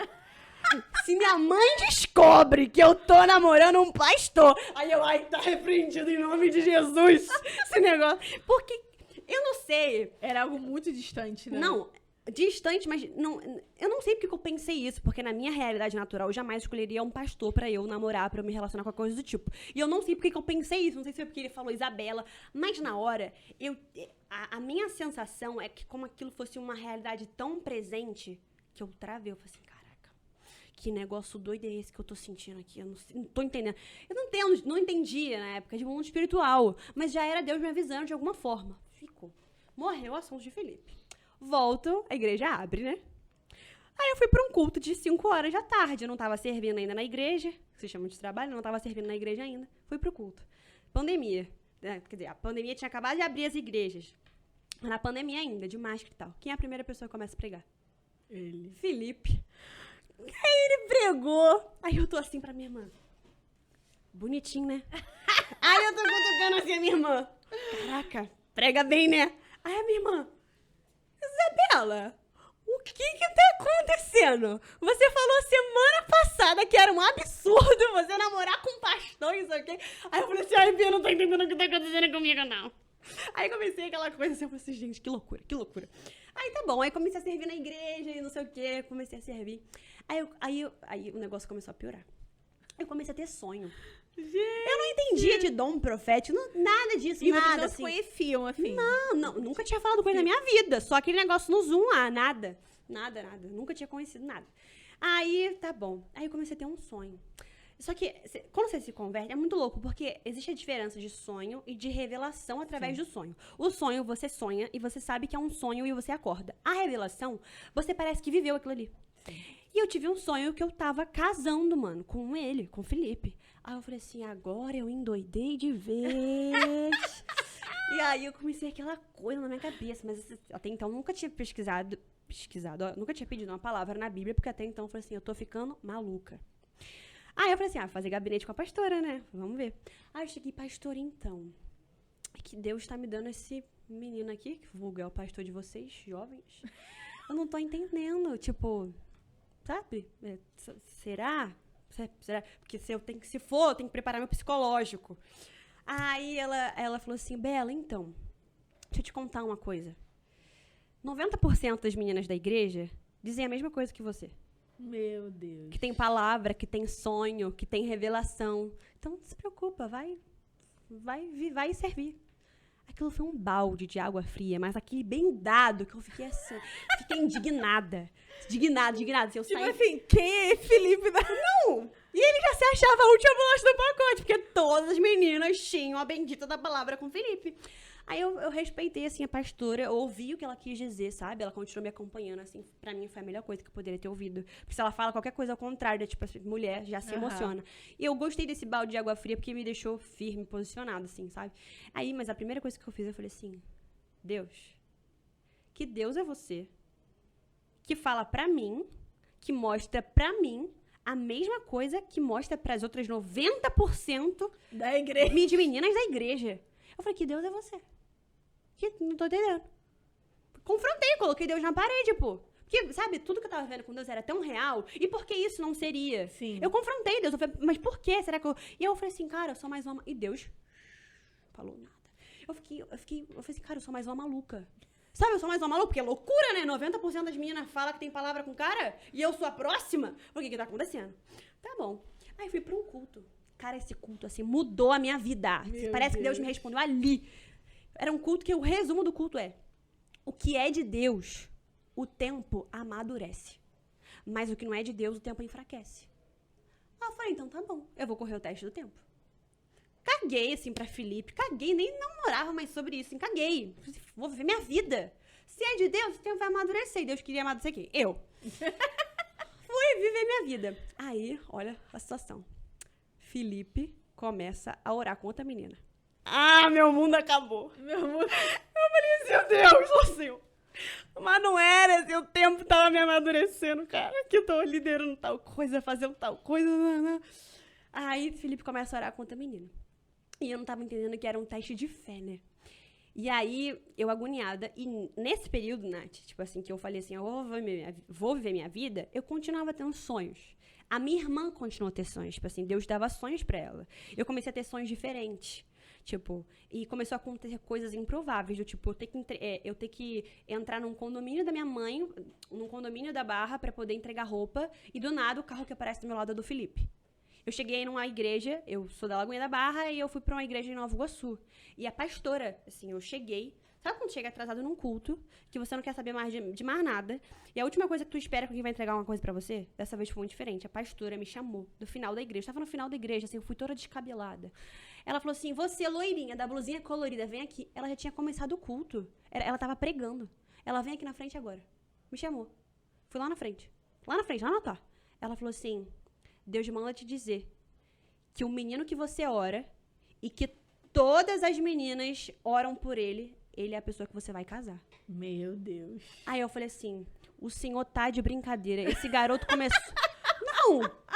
[SPEAKER 2] Se minha mãe descobre que eu tô namorando um pastor, aí tá repreendido em nome de Jesus esse negócio. Porque Eu não sei.
[SPEAKER 1] Era algo muito distante, né?
[SPEAKER 2] Não, distante, mas não, eu não sei porque que eu pensei isso, porque na minha realidade natural eu jamais escolheria um pastor pra eu namorar, pra eu me relacionar com coisa do tipo. E eu não sei porque que eu pensei isso, não sei se foi porque ele falou Isabela, mas na hora, a minha sensação é que como aquilo fosse uma realidade tão presente, que eu travei, eu falei assim, caraca, que negócio doido é esse que eu tô sentindo aqui? Eu não tô entendendo. Eu não entendia na época de mundo espiritual, mas já era Deus me avisando de alguma forma. Ficou. Morreu o assunto de Felipe. Volto, a igreja abre, né? Aí eu fui pra um culto de 5 horas da tarde. Eu não tava servindo ainda na igreja, que se chama de trabalho, eu não tava servindo na igreja ainda. Fui pro culto. Pandemia. Quer dizer, a pandemia tinha acabado de abrir as igrejas. Mas na pandemia ainda, de máscara e tal. Quem é a primeira pessoa que começa a pregar?
[SPEAKER 1] Ele.
[SPEAKER 2] Felipe. Aí ele pregou. Aí eu tô assim pra minha irmã. Bonitinho, né? Aí eu tô cutucando assim a minha irmã. Caraca, prega bem, né? Aí a minha irmã. Isabela, o que tá acontecendo? Você falou semana passada que era um absurdo você namorar com um pastor, isso aqui. Aí eu falei assim, ai, Bia, não tô entendendo o que tá acontecendo comigo, não. Aí comecei aquela coisa assim, eu falei assim, gente, que loucura, que loucura. Aí tá bom, aí comecei a servir na igreja e não sei o quê, comecei a servir. Aí o negócio começou a piorar. Eu comecei a ter sonho. Gente. Eu não entendia de dom profético, nada disso,
[SPEAKER 1] e
[SPEAKER 2] nada.
[SPEAKER 1] vocês não
[SPEAKER 2] assim.
[SPEAKER 1] se conheciam, assim?
[SPEAKER 2] Não, nunca tinha falado com ele na minha vida. Só aquele negócio no Zoom lá, nada. Nada. Nunca tinha conhecido nada. Aí, tá bom. Aí eu comecei a ter um sonho. Só que, quando você se converte, é muito louco, porque existe a diferença de sonho e de revelação através do sonho. O sonho, você sonha e você sabe que é um sonho e você acorda. A revelação, você parece que viveu aquilo ali. Sim. E eu tive um sonho que eu tava casando, mano, com ele, com o Felipe. Aí eu falei assim, agora eu endoidei de vez. E aí eu comecei aquela coisa na minha cabeça, mas até então eu nunca tinha pesquisado, ó, nunca tinha pedido uma palavra na Bíblia, porque até então eu falei assim, eu tô ficando maluca. Aí eu falei assim, fazer gabinete com a pastora, né? Vamos ver. Aí eu cheguei, pastora, então, que Deus tá me dando esse menino aqui, que vulgo é o pastor de vocês, jovens. Eu não tô entendendo, tipo, sabe? Será? Porque se for, eu tenho que preparar meu psicológico. Aí ela falou assim, Bela, então, deixa eu te contar uma coisa. 90% das meninas da igreja dizem a mesma coisa que você.
[SPEAKER 1] Meu Deus.
[SPEAKER 2] Que tem palavra, que tem sonho, que tem revelação. Então, não se preocupa, vai servir. Aquilo foi um balde de água fria, mas aquele bem dado, que eu fiquei assim, fiquei indignada. Indignada. Assim, eu saí...
[SPEAKER 1] assim, quem é Felipe?
[SPEAKER 2] Não! E ele já se achava a última bolacha do pacote, porque todas as meninas tinham a bendita da palavra com Felipe. Aí eu respeitei, assim, a pastora, eu ouvi o que ela quis dizer, sabe? Ela continuou me acompanhando, assim, pra mim foi a melhor coisa que eu poderia ter ouvido. Porque se ela fala qualquer coisa ao contrário, tipo assim, mulher já se emociona. E eu gostei desse balde de água fria porque me deixou firme, posicionada, assim, sabe? Aí, mas a primeira coisa que eu fiz, eu falei assim, Deus, que Deus é você, que fala pra mim, que mostra pra mim a mesma coisa que mostra pras outras 90%
[SPEAKER 1] da igreja.
[SPEAKER 2] De meninas da igreja. Eu falei, que Deus é você. Que não tô entendendo. Confrontei, coloquei Deus na parede, pô. Porque, sabe, tudo que eu tava vendo com Deus era tão real. E por que isso não seria?
[SPEAKER 1] Sim.
[SPEAKER 2] Eu confrontei Deus. Eu falei, mas por que? Será que eu... E eu falei assim, cara, eu sou mais uma... E Deus falou nada. Eu falei assim, cara, eu sou mais uma maluca. Sabe, eu sou mais uma maluca, porque é loucura, né? 90% das meninas falam que tem palavra com cara e eu sou a próxima. Por que tá acontecendo? Tá bom. Aí fui pra um culto. Cara, esse culto, assim, mudou a minha vida. Parece que Deus me respondeu ali. Era um culto que o resumo do culto é: o que é de Deus, o tempo amadurece. Mas o que não é de Deus, o tempo enfraquece. Aí eu falei, então tá bom, eu vou correr o teste do tempo. Caguei, assim, pra Felipe. Caguei, nem namorava mais sobre isso, assim, caguei. Vou viver minha vida. Se é de Deus, o tempo vai amadurecer. E Deus queria amadurecer quem? Eu. Fui viver minha vida. Aí, olha a situação. Felipe começa a orar com outra menina. Ah, meu mundo acabou.
[SPEAKER 1] Meu mundo...
[SPEAKER 2] Eu falei assim, meu Deus, sou seu. Mas não era, assim, o tempo tava me amadurecendo, cara. Que eu tô liderando tal coisa, fazendo tal coisa. Aí, Felipe começa a orar com outra menina. E eu não tava entendendo que era um teste de fé, né? E aí, eu agoniada. E nesse período, Nath, tipo assim, que eu falei assim, eu vou viver minha vida, eu continuava tendo sonhos. A minha irmã continuou a ter sonhos. Tipo assim, Deus dava sonhos pra ela. Eu comecei a ter sonhos diferentes. Tipo, e começou a acontecer coisas improváveis, do tipo, eu ter que entrar num condomínio da minha mãe, num condomínio da Barra, pra poder entregar roupa, e do nada o carro que aparece do meu lado é do Felipe. Eu cheguei numa igreja, eu sou da Lagoinha da Barra, e eu fui pra uma igreja em Nova Iguaçu. E a pastora, assim, eu cheguei... Sabe quando chega atrasado num culto, que você não quer saber mais de mais nada, e a última coisa que tu espera que alguém vai entregar uma coisa pra você? Dessa vez foi muito diferente. A pastora me chamou do final da igreja. Eu tava no final da igreja, assim, eu fui toda descabelada. Ela falou assim, você, loirinha, da blusinha colorida, vem aqui. Ela já tinha começado o culto. Ela tava pregando. Ela vem aqui na frente agora. Me chamou. Fui lá na frente. Lá no altar. Ela falou assim, Deus manda te dizer que o menino que você ora e que todas as meninas oram por ele é a pessoa que você vai casar.
[SPEAKER 1] Meu Deus.
[SPEAKER 2] Aí eu falei assim, o senhor tá de brincadeira. Esse garoto começou...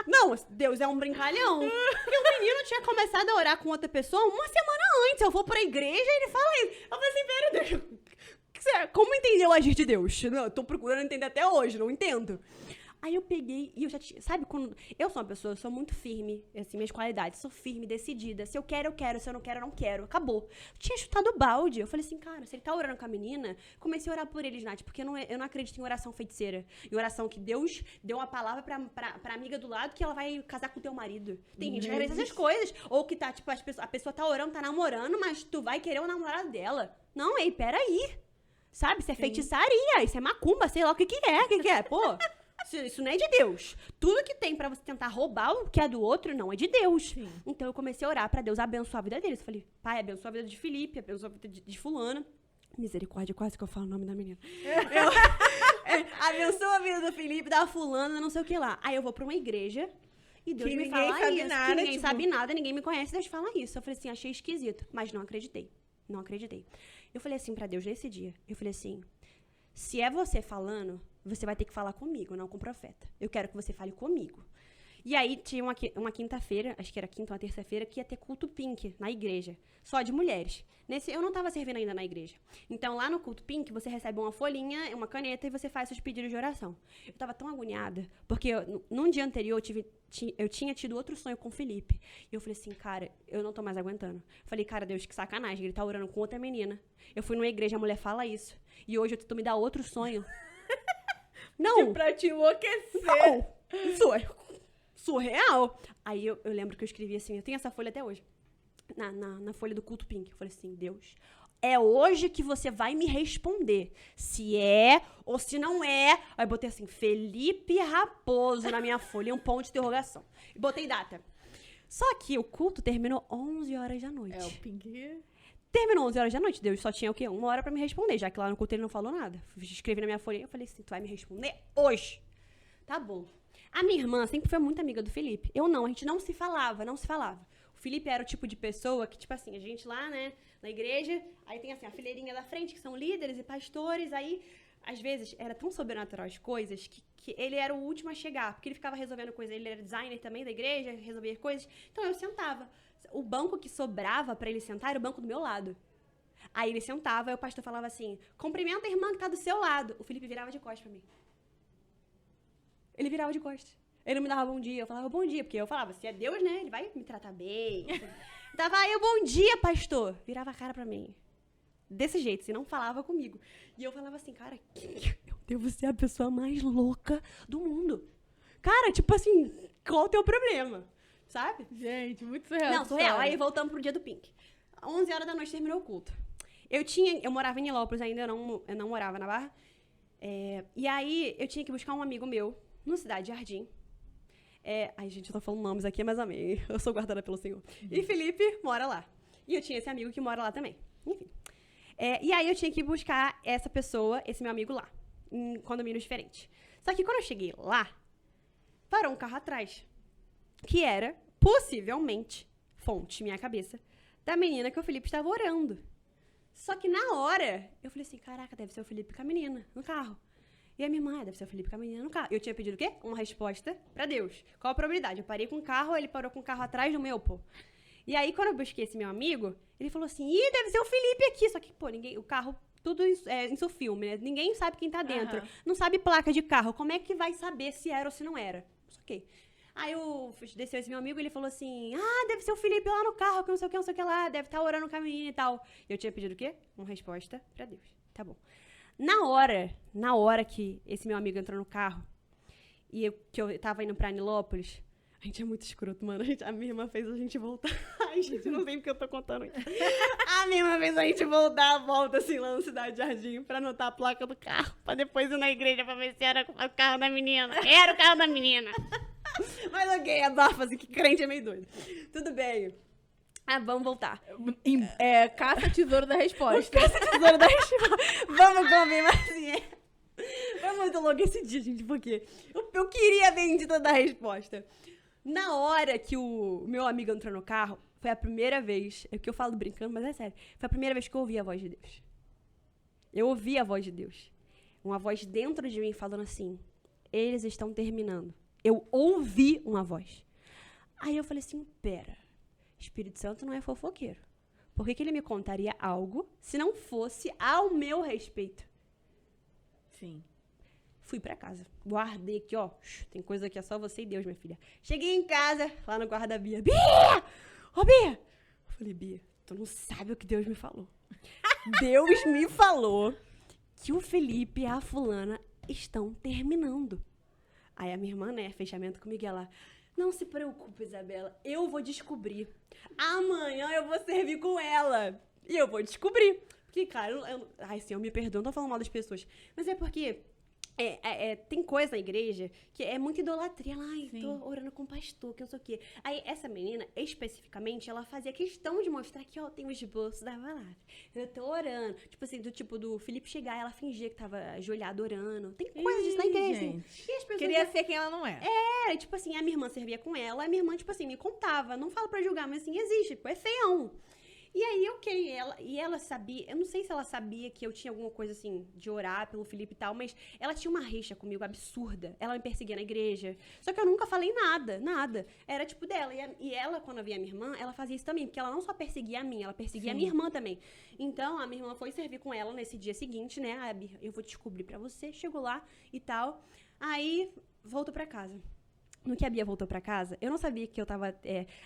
[SPEAKER 2] Não, Deus é um brincalhão. Porque o menino tinha começado a orar com outra pessoa uma semana antes. Eu vou pra igreja e ele fala isso. Eu falei assim, pera, Deus, como entender o agir de Deus? Não, eu tô procurando entender até hoje, não entendo. Aí eu peguei e eu já tinha... Sabe quando... Eu sou uma pessoa, eu sou muito firme, assim, minhas qualidades. Sou firme, decidida. Se eu quero, eu quero. Se eu não quero, eu não quero. Acabou. Eu tinha chutado o balde. Eu falei assim, cara, se ele tá orando com a menina, comecei a orar por eles, Nath, porque eu não acredito em oração feiticeira. Em oração que Deus deu uma palavra pra amiga do lado que ela vai casar com o teu marido. Tem gente que acredita essas coisas. Ou que tá, tipo, a pessoa tá orando, tá namorando, mas tu vai querer o namorado dela. Não, ei, peraí. Sabe? Isso é feitiçaria, isso é macumba, sei lá o que é. Pô... Isso não é de Deus. Tudo que tem pra você tentar roubar o que é do outro, não é de Deus. Sim. Então eu comecei a orar pra Deus abençoar a vida deles. Eu falei, pai, abençoa a vida de Felipe, abençoa a vida de fulana. Misericórdia, quase que eu falo o nome da menina. Abençoa a vida do Felipe, da fulana, não sei o que lá. Aí eu vou pra uma igreja e Deus me fala isso. Que ninguém sabe nada, ninguém me conhece, Deus fala isso. Eu falei assim, achei esquisito, mas não acreditei. Não acreditei. Eu falei assim pra Deus nesse dia, eu falei assim, se é você falando... Você vai ter que falar comigo, não com o profeta. Eu quero que você fale comigo. E aí tinha uma quinta-feira, acho que era quinta ou uma terça-feira, que ia ter culto pink na igreja. Só de mulheres. Eu não estava servindo ainda na igreja. Então, lá no culto pink, você recebe uma folhinha, uma caneta e você faz seus pedidos de oração. Eu estava tão agoniada, porque num dia anterior eu tinha tido outro sonho com o Felipe. E eu falei assim, cara, eu não tô mais aguentando. Eu falei, cara, Deus, que sacanagem, ele tá orando com outra menina. Eu fui numa igreja, a mulher fala isso. E hoje tu me dá outro sonho. Não.
[SPEAKER 1] Pra te enlouquecer.
[SPEAKER 2] Não. Isso é surreal. Aí eu lembro que eu escrevi assim, eu tenho essa folha até hoje. Na folha do culto pink. Eu falei assim, Deus, é hoje que você vai me responder. Se é ou se não é. Aí eu botei assim, Felipe Raposo na minha folha e um ponto de interrogação. E botei data. Só que o culto terminou 11 horas da noite.
[SPEAKER 1] É, o pink...
[SPEAKER 2] Terminou 11 horas da noite, Deus só tinha o quê? 1 hora pra me responder, já que lá no culto ele não falou nada. Escrevi na minha folha, eu falei assim, tu vai me responder hoje. Tá bom. A minha irmã sempre foi muito amiga do Felipe. Eu não, a gente não se falava. O Felipe era o tipo de pessoa que, tipo assim, a gente lá, né, na igreja, aí tem assim, a fileirinha da frente, que são líderes e pastores, aí, às vezes, era tão sobrenatural as coisas que ele era o último a chegar, porque ele ficava resolvendo coisas, ele era designer também da igreja, resolvia coisas, então eu sentava. O banco que sobrava pra ele sentar era o banco do meu lado. Aí ele sentava e o pastor falava assim, cumprimenta a irmã que tá do seu lado. O Felipe virava de costas pra mim. Ele virava de costas. Ele não me dava bom dia, eu falava bom dia, porque eu falava, se é Deus, né, ele vai me tratar bem. Dava aí, bom dia, pastor. Virava a cara pra mim. Desse jeito, se não falava comigo. E eu falava assim, cara, eu devo ser a pessoa mais louca do mundo. Cara, tipo assim, qual o teu problema? Sabe?
[SPEAKER 1] Gente, muito surreal.
[SPEAKER 2] Não, surreal. Aí voltamos pro dia do Pink. 11 horas da noite terminou o culto. Eu morava em Nilópolis ainda, eu não morava na Barra. E aí eu tinha que buscar um amigo meu no Cidade Jardim. Ai, gente, eu tô falando nomes aqui, mas amém. Eu sou guardada pelo Senhor. E Felipe mora lá. E eu tinha esse amigo que mora lá também. Enfim. E aí eu tinha que buscar essa pessoa, esse meu amigo lá, em condomínios diferentes. Só que quando eu cheguei lá, parou um carro atrás. Que era, possivelmente, fonte, minha cabeça, da menina que o Felipe estava orando. Só que na hora, eu falei assim, caraca, deve ser o Felipe com a menina no carro. E a minha irmã, deve ser o Felipe com a menina no carro. Eu tinha pedido o quê? Uma resposta pra Deus. Qual a probabilidade? Eu parei com o carro, ele parou com o carro atrás do meu, pô. E aí, quando eu busquei esse meu amigo, ele falou assim, deve ser o Felipe aqui. Só que, pô, o carro, tudo isso filme, né? Ninguém sabe quem tá dentro. Não sabe placa de carro. Como é que vai saber se era ou se não era? Ok. Aí desceu esse meu amigo e ele falou assim, deve ser o Felipe lá no carro, que não sei o que lá, deve estar orando com a menina e tal. E eu tinha pedido o quê? Uma resposta pra Deus. Tá bom. Na hora que esse meu amigo entrou no carro, e que eu tava indo pra Nilópolis, a gente é muito escroto, mano. A minha irmã fez a gente voltar. Ai, gente, não sei porque eu tô contando isso. A minha irmã fez a gente voltar a volta, assim, lá no Cidade Jardim, pra anotar a placa do carro, pra depois ir na igreja pra ver se era o carro da menina. Era o carro da menina. Mas ok, abafa, assim, que crente é meio doido. Tudo bem. Vamos voltar.
[SPEAKER 1] Caça tesouro da resposta.
[SPEAKER 2] Caça tesouro da resposta. Vamos comer, mas assim, foi muito louco esse dia, gente, porque eu queria a bendita da resposta. Na hora que o meu amigo entrou no carro, foi a primeira vez, é que eu falo brincando, mas é sério, foi a primeira vez que eu ouvi a voz de Deus. Eu ouvi a voz de Deus. Uma voz dentro de mim falando assim, eles estão terminando. Eu ouvi uma voz. Aí eu falei assim, pera, Espírito Santo não é fofoqueiro. Por que ele me contaria algo se não fosse ao meu respeito?
[SPEAKER 1] Sim.
[SPEAKER 2] Fui pra casa. Guardei aqui, ó. Tem coisa que é só você e Deus, minha filha. Cheguei em casa, lá no quarto da Bia. Bia! Ô, Bia! Eu falei, Bia, tu não sabe o que Deus me falou. Deus me falou que o Felipe e a fulana estão terminando. Aí a minha irmã, né, fechamento comigo, ela... Não se preocupe, Isabela, eu vou descobrir. Amanhã eu vou servir com ela. E eu vou descobrir. Porque, cara, ai, Senhor, me perdoa, não tô falando mal das pessoas. Mas é porque... tem coisa na igreja que é muita idolatria. Ai, tô orando com o pastor, que não sei o quê. Aí, essa menina, especificamente, ela fazia questão de mostrar que, ó, tem o esboço da palavra. Eu tô orando. Tipo assim, do Felipe chegar, ela fingia que tava ajoelhada orando. Tem coisa disso na igreja, assim. E as pessoas
[SPEAKER 1] queria ser quem ela não é.
[SPEAKER 2] Tipo assim, a minha irmã servia com ela, a minha irmã, tipo assim, me contava. Não falo pra julgar, mas assim, existe, tipo, é feião. E aí, ok, ela sabia, eu não sei se ela sabia que eu tinha alguma coisa assim, de orar pelo Felipe e tal, mas ela tinha uma rixa comigo absurda. Ela me perseguia na igreja. Só que eu nunca falei nada. Era tipo dela. E ela, quando via a minha irmã, ela fazia isso também, porque ela não só perseguia a mim, ela perseguia a minha irmã também. Então, a minha irmã foi servir com ela nesse dia seguinte, né? Eu vou descobrir pra você. Chegou lá e tal. Aí, voltou pra casa. No que a Bia voltou pra casa, eu não sabia que eu tava...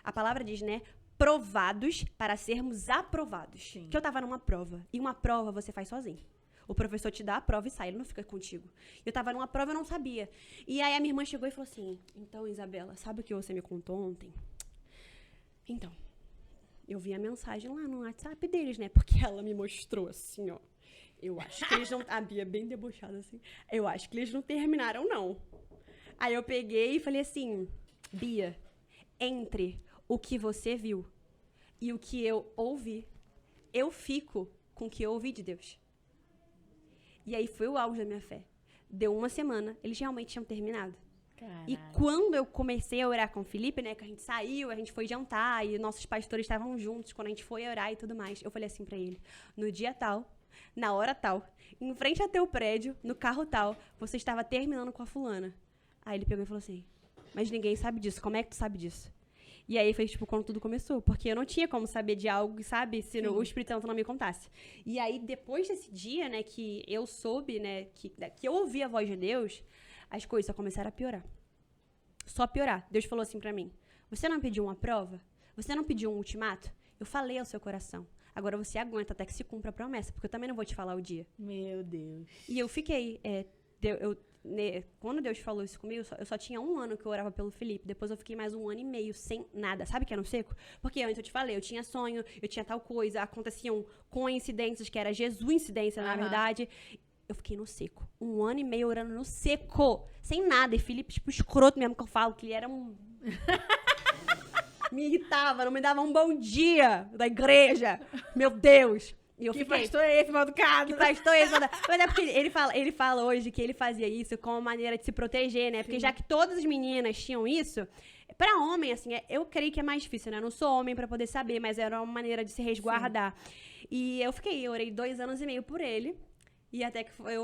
[SPEAKER 2] a palavra diz, né? Provados para sermos aprovados. Sim. Que eu tava numa prova. E uma prova você faz sozinho. O professor te dá a prova e sai, ele não fica contigo. Eu tava numa prova e eu não sabia. E aí a minha irmã chegou e falou assim, então, Isabela, sabe o que você me contou ontem? Então, eu vi a mensagem lá no WhatsApp deles, né? Porque ela me mostrou assim, ó. Eu acho que eles não... A Bia bem debochada assim. Eu acho que eles não terminaram, não. Aí eu peguei e falei assim, Bia, entre... o que você viu e o que eu ouvi, eu fico com o que eu ouvi de Deus. E aí foi o auge da minha fé. Deu uma semana, eles realmente tinham terminado. Caralho. E quando eu comecei a orar com o Felipe, né, que a gente saiu, a gente foi jantar e nossos pastores estavam juntos, quando a gente foi orar e tudo mais, eu falei assim pra ele, no dia tal, na hora tal, em frente ao teu prédio, no carro tal, você estava terminando com a fulana. Aí ele pegou e falou assim, mas ninguém sabe disso, como é que tu sabe disso? E aí foi, tipo, quando tudo começou. Porque eu não tinha como saber de algo, sabe? Se o Espírito Santo não me contasse. E aí, depois desse dia, né, que eu soube, né, que eu ouvi a voz de Deus, as coisas só começaram a piorar. Só piorar. Deus falou assim pra mim, você não pediu uma prova? Você não pediu um ultimato? Eu falei ao seu coração. Agora você aguenta até que se cumpra a promessa, porque eu também não vou te falar o dia.
[SPEAKER 1] Meu Deus.
[SPEAKER 2] E eu fiquei... quando Deus falou isso comigo, eu só tinha 1 ano que eu orava pelo Felipe. Depois eu fiquei mais 1 ano e meio sem nada. Sabe o que era no seco? Porque antes eu te falei, eu tinha sonho, eu tinha tal coisa, aconteciam coincidências, que era Jesus-incidência, na verdade. Eu fiquei no seco. 1 ano e meio orando no seco, sem nada. E Felipe, tipo, escroto mesmo que eu falo, que ele era um... me irritava, não me dava um bom dia da igreja. Meu Deus! E eu
[SPEAKER 1] que pastor é esse, mal educado?
[SPEAKER 2] Que pastor é esse, mal educado? Mas é porque ele fala hoje que ele fazia isso como maneira de se proteger, né? Porque já que todas as meninas tinham isso, pra homem, assim, eu creio que é mais difícil, né? Eu não sou homem pra poder saber, mas era uma maneira de se resguardar. Sim. E eu orei 2 anos e meio por ele, e até que foi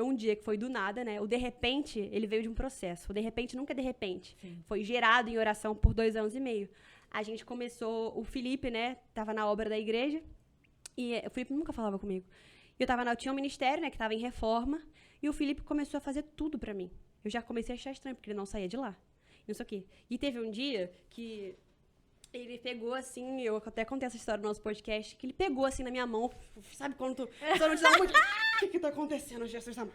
[SPEAKER 2] um dia que foi do nada, né? O de repente, ele veio de um processo. O de repente nunca é de repente. Sim. Foi gerado em oração por 2 anos e meio. A gente começou, o Felipe, né? Tava na obra da igreja, e o Felipe nunca falava comigo. Eu tinha um ministério, né, que estava em reforma, e o Felipe começou a fazer tudo pra mim. Eu já comecei a achar estranho, porque ele não saía de lá. não sei o quê. E teve um dia que ele pegou assim, eu até contei essa história no nosso podcast, que ele pegou assim na minha mão, sabe quando tu não te dá muito... O que tá acontecendo, Jesus amado?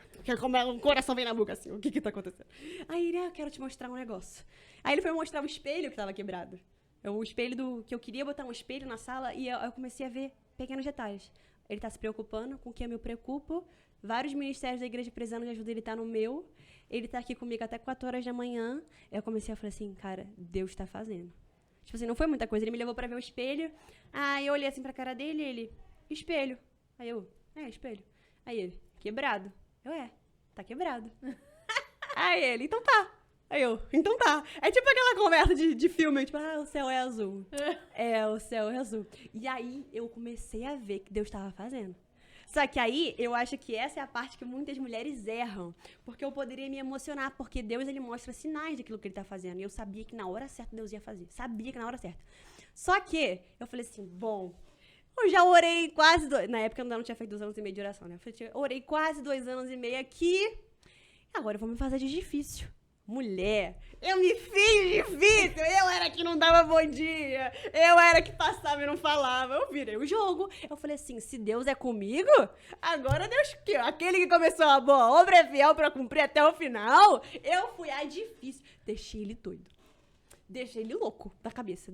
[SPEAKER 2] O coração vem na boca assim, o que tá acontecendo? Aí ele, eu quero te mostrar um negócio. Aí ele foi mostrar o espelho que tava quebrado. O espelho que eu queria botar um espelho na sala e eu comecei a ver pequenos detalhes. Ele tá se preocupando com o que eu me preocupo. Vários ministérios da igreja precisando de ajuda, ele tá no meu. Ele tá aqui comigo até 4 horas da manhã. Eu comecei a falar assim, cara, Deus tá fazendo. Tipo assim, não foi muita coisa. Ele me levou pra ver o espelho. Aí eu olhei assim pra cara dele e ele, espelho. Aí eu, espelho. Aí ele, quebrado. Eu, tá quebrado. Aí ele, então tá. Aí eu, então tá. É tipo aquela conversa de filme, tipo, o céu é azul. O céu é azul. E aí eu comecei a ver que Deus tava fazendo. Só que aí, eu acho que essa é a parte que muitas mulheres erram. Porque eu poderia me emocionar, porque Deus, ele mostra sinais daquilo que ele tá fazendo. E eu sabia que na hora certa Deus ia fazer. Sabia que na hora certa. Só que, eu falei assim, bom, eu já orei quase... Na época eu não tinha feito 2 anos e meio de oração, né? Eu orei quase 2 anos e meio aqui. Agora eu vou me fazer de difícil. Mulher, eu me fiz difícil, eu era que não dava bom dia, eu era que passava e não falava, eu virei o jogo. Eu falei assim, se Deus é comigo, agora Deus, aquele que começou a boa obra é fiel pra cumprir até o final. Eu fui a difícil, deixei ele doido, deixei ele louco da cabeça,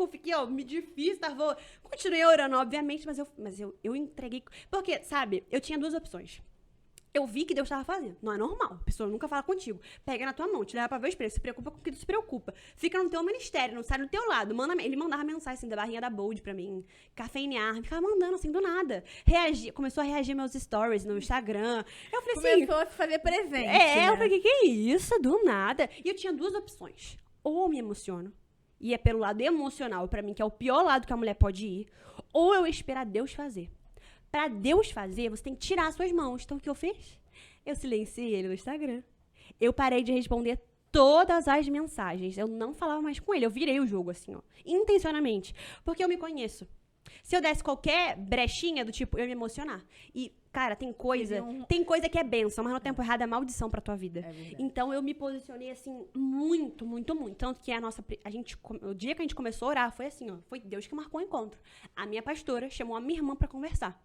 [SPEAKER 2] fiquei, me difícil, continuei orando, obviamente, mas eu entreguei, porque, sabe, eu tinha 2 opções. Eu vi que Deus estava fazendo. Não é normal. A pessoa nunca fala contigo. Pega na tua mão, te leva pra ver o espelho. Se preocupa com o que tu se preocupa. Fica no teu ministério, não sai do teu lado. Ele mandava mensagem assim, da barrinha da Bold pra mim. Cafeinear. Ficava mandando assim, do nada. Começou a reagir meus stories no Instagram. Eu falei assim...
[SPEAKER 1] Começou a se fazer presente, né?
[SPEAKER 2] Eu falei, que é isso? Do nada. E eu tinha 2 opções. Ou eu me emociono. E é pelo lado emocional, pra mim, que é o pior lado que a mulher pode ir. Ou eu esperar Deus fazer. Pra Deus fazer, você tem que tirar as suas mãos. Então, o que eu fiz? Eu silenciei ele no Instagram. Eu parei de responder todas as mensagens. Eu não falava mais com ele. Eu virei o jogo, assim, intencionalmente. Porque eu me conheço. Se eu desse qualquer brechinha do tipo, eu ia me emocionar. E, cara, tem coisa que é bênção, mas no tempo errado é maldição pra tua vida. Então, eu me posicionei, assim, muito, muito, muito. Tanto que o dia que a gente começou a orar, foi assim, foi Deus que marcou o encontro. A minha pastora chamou a minha irmã pra conversar.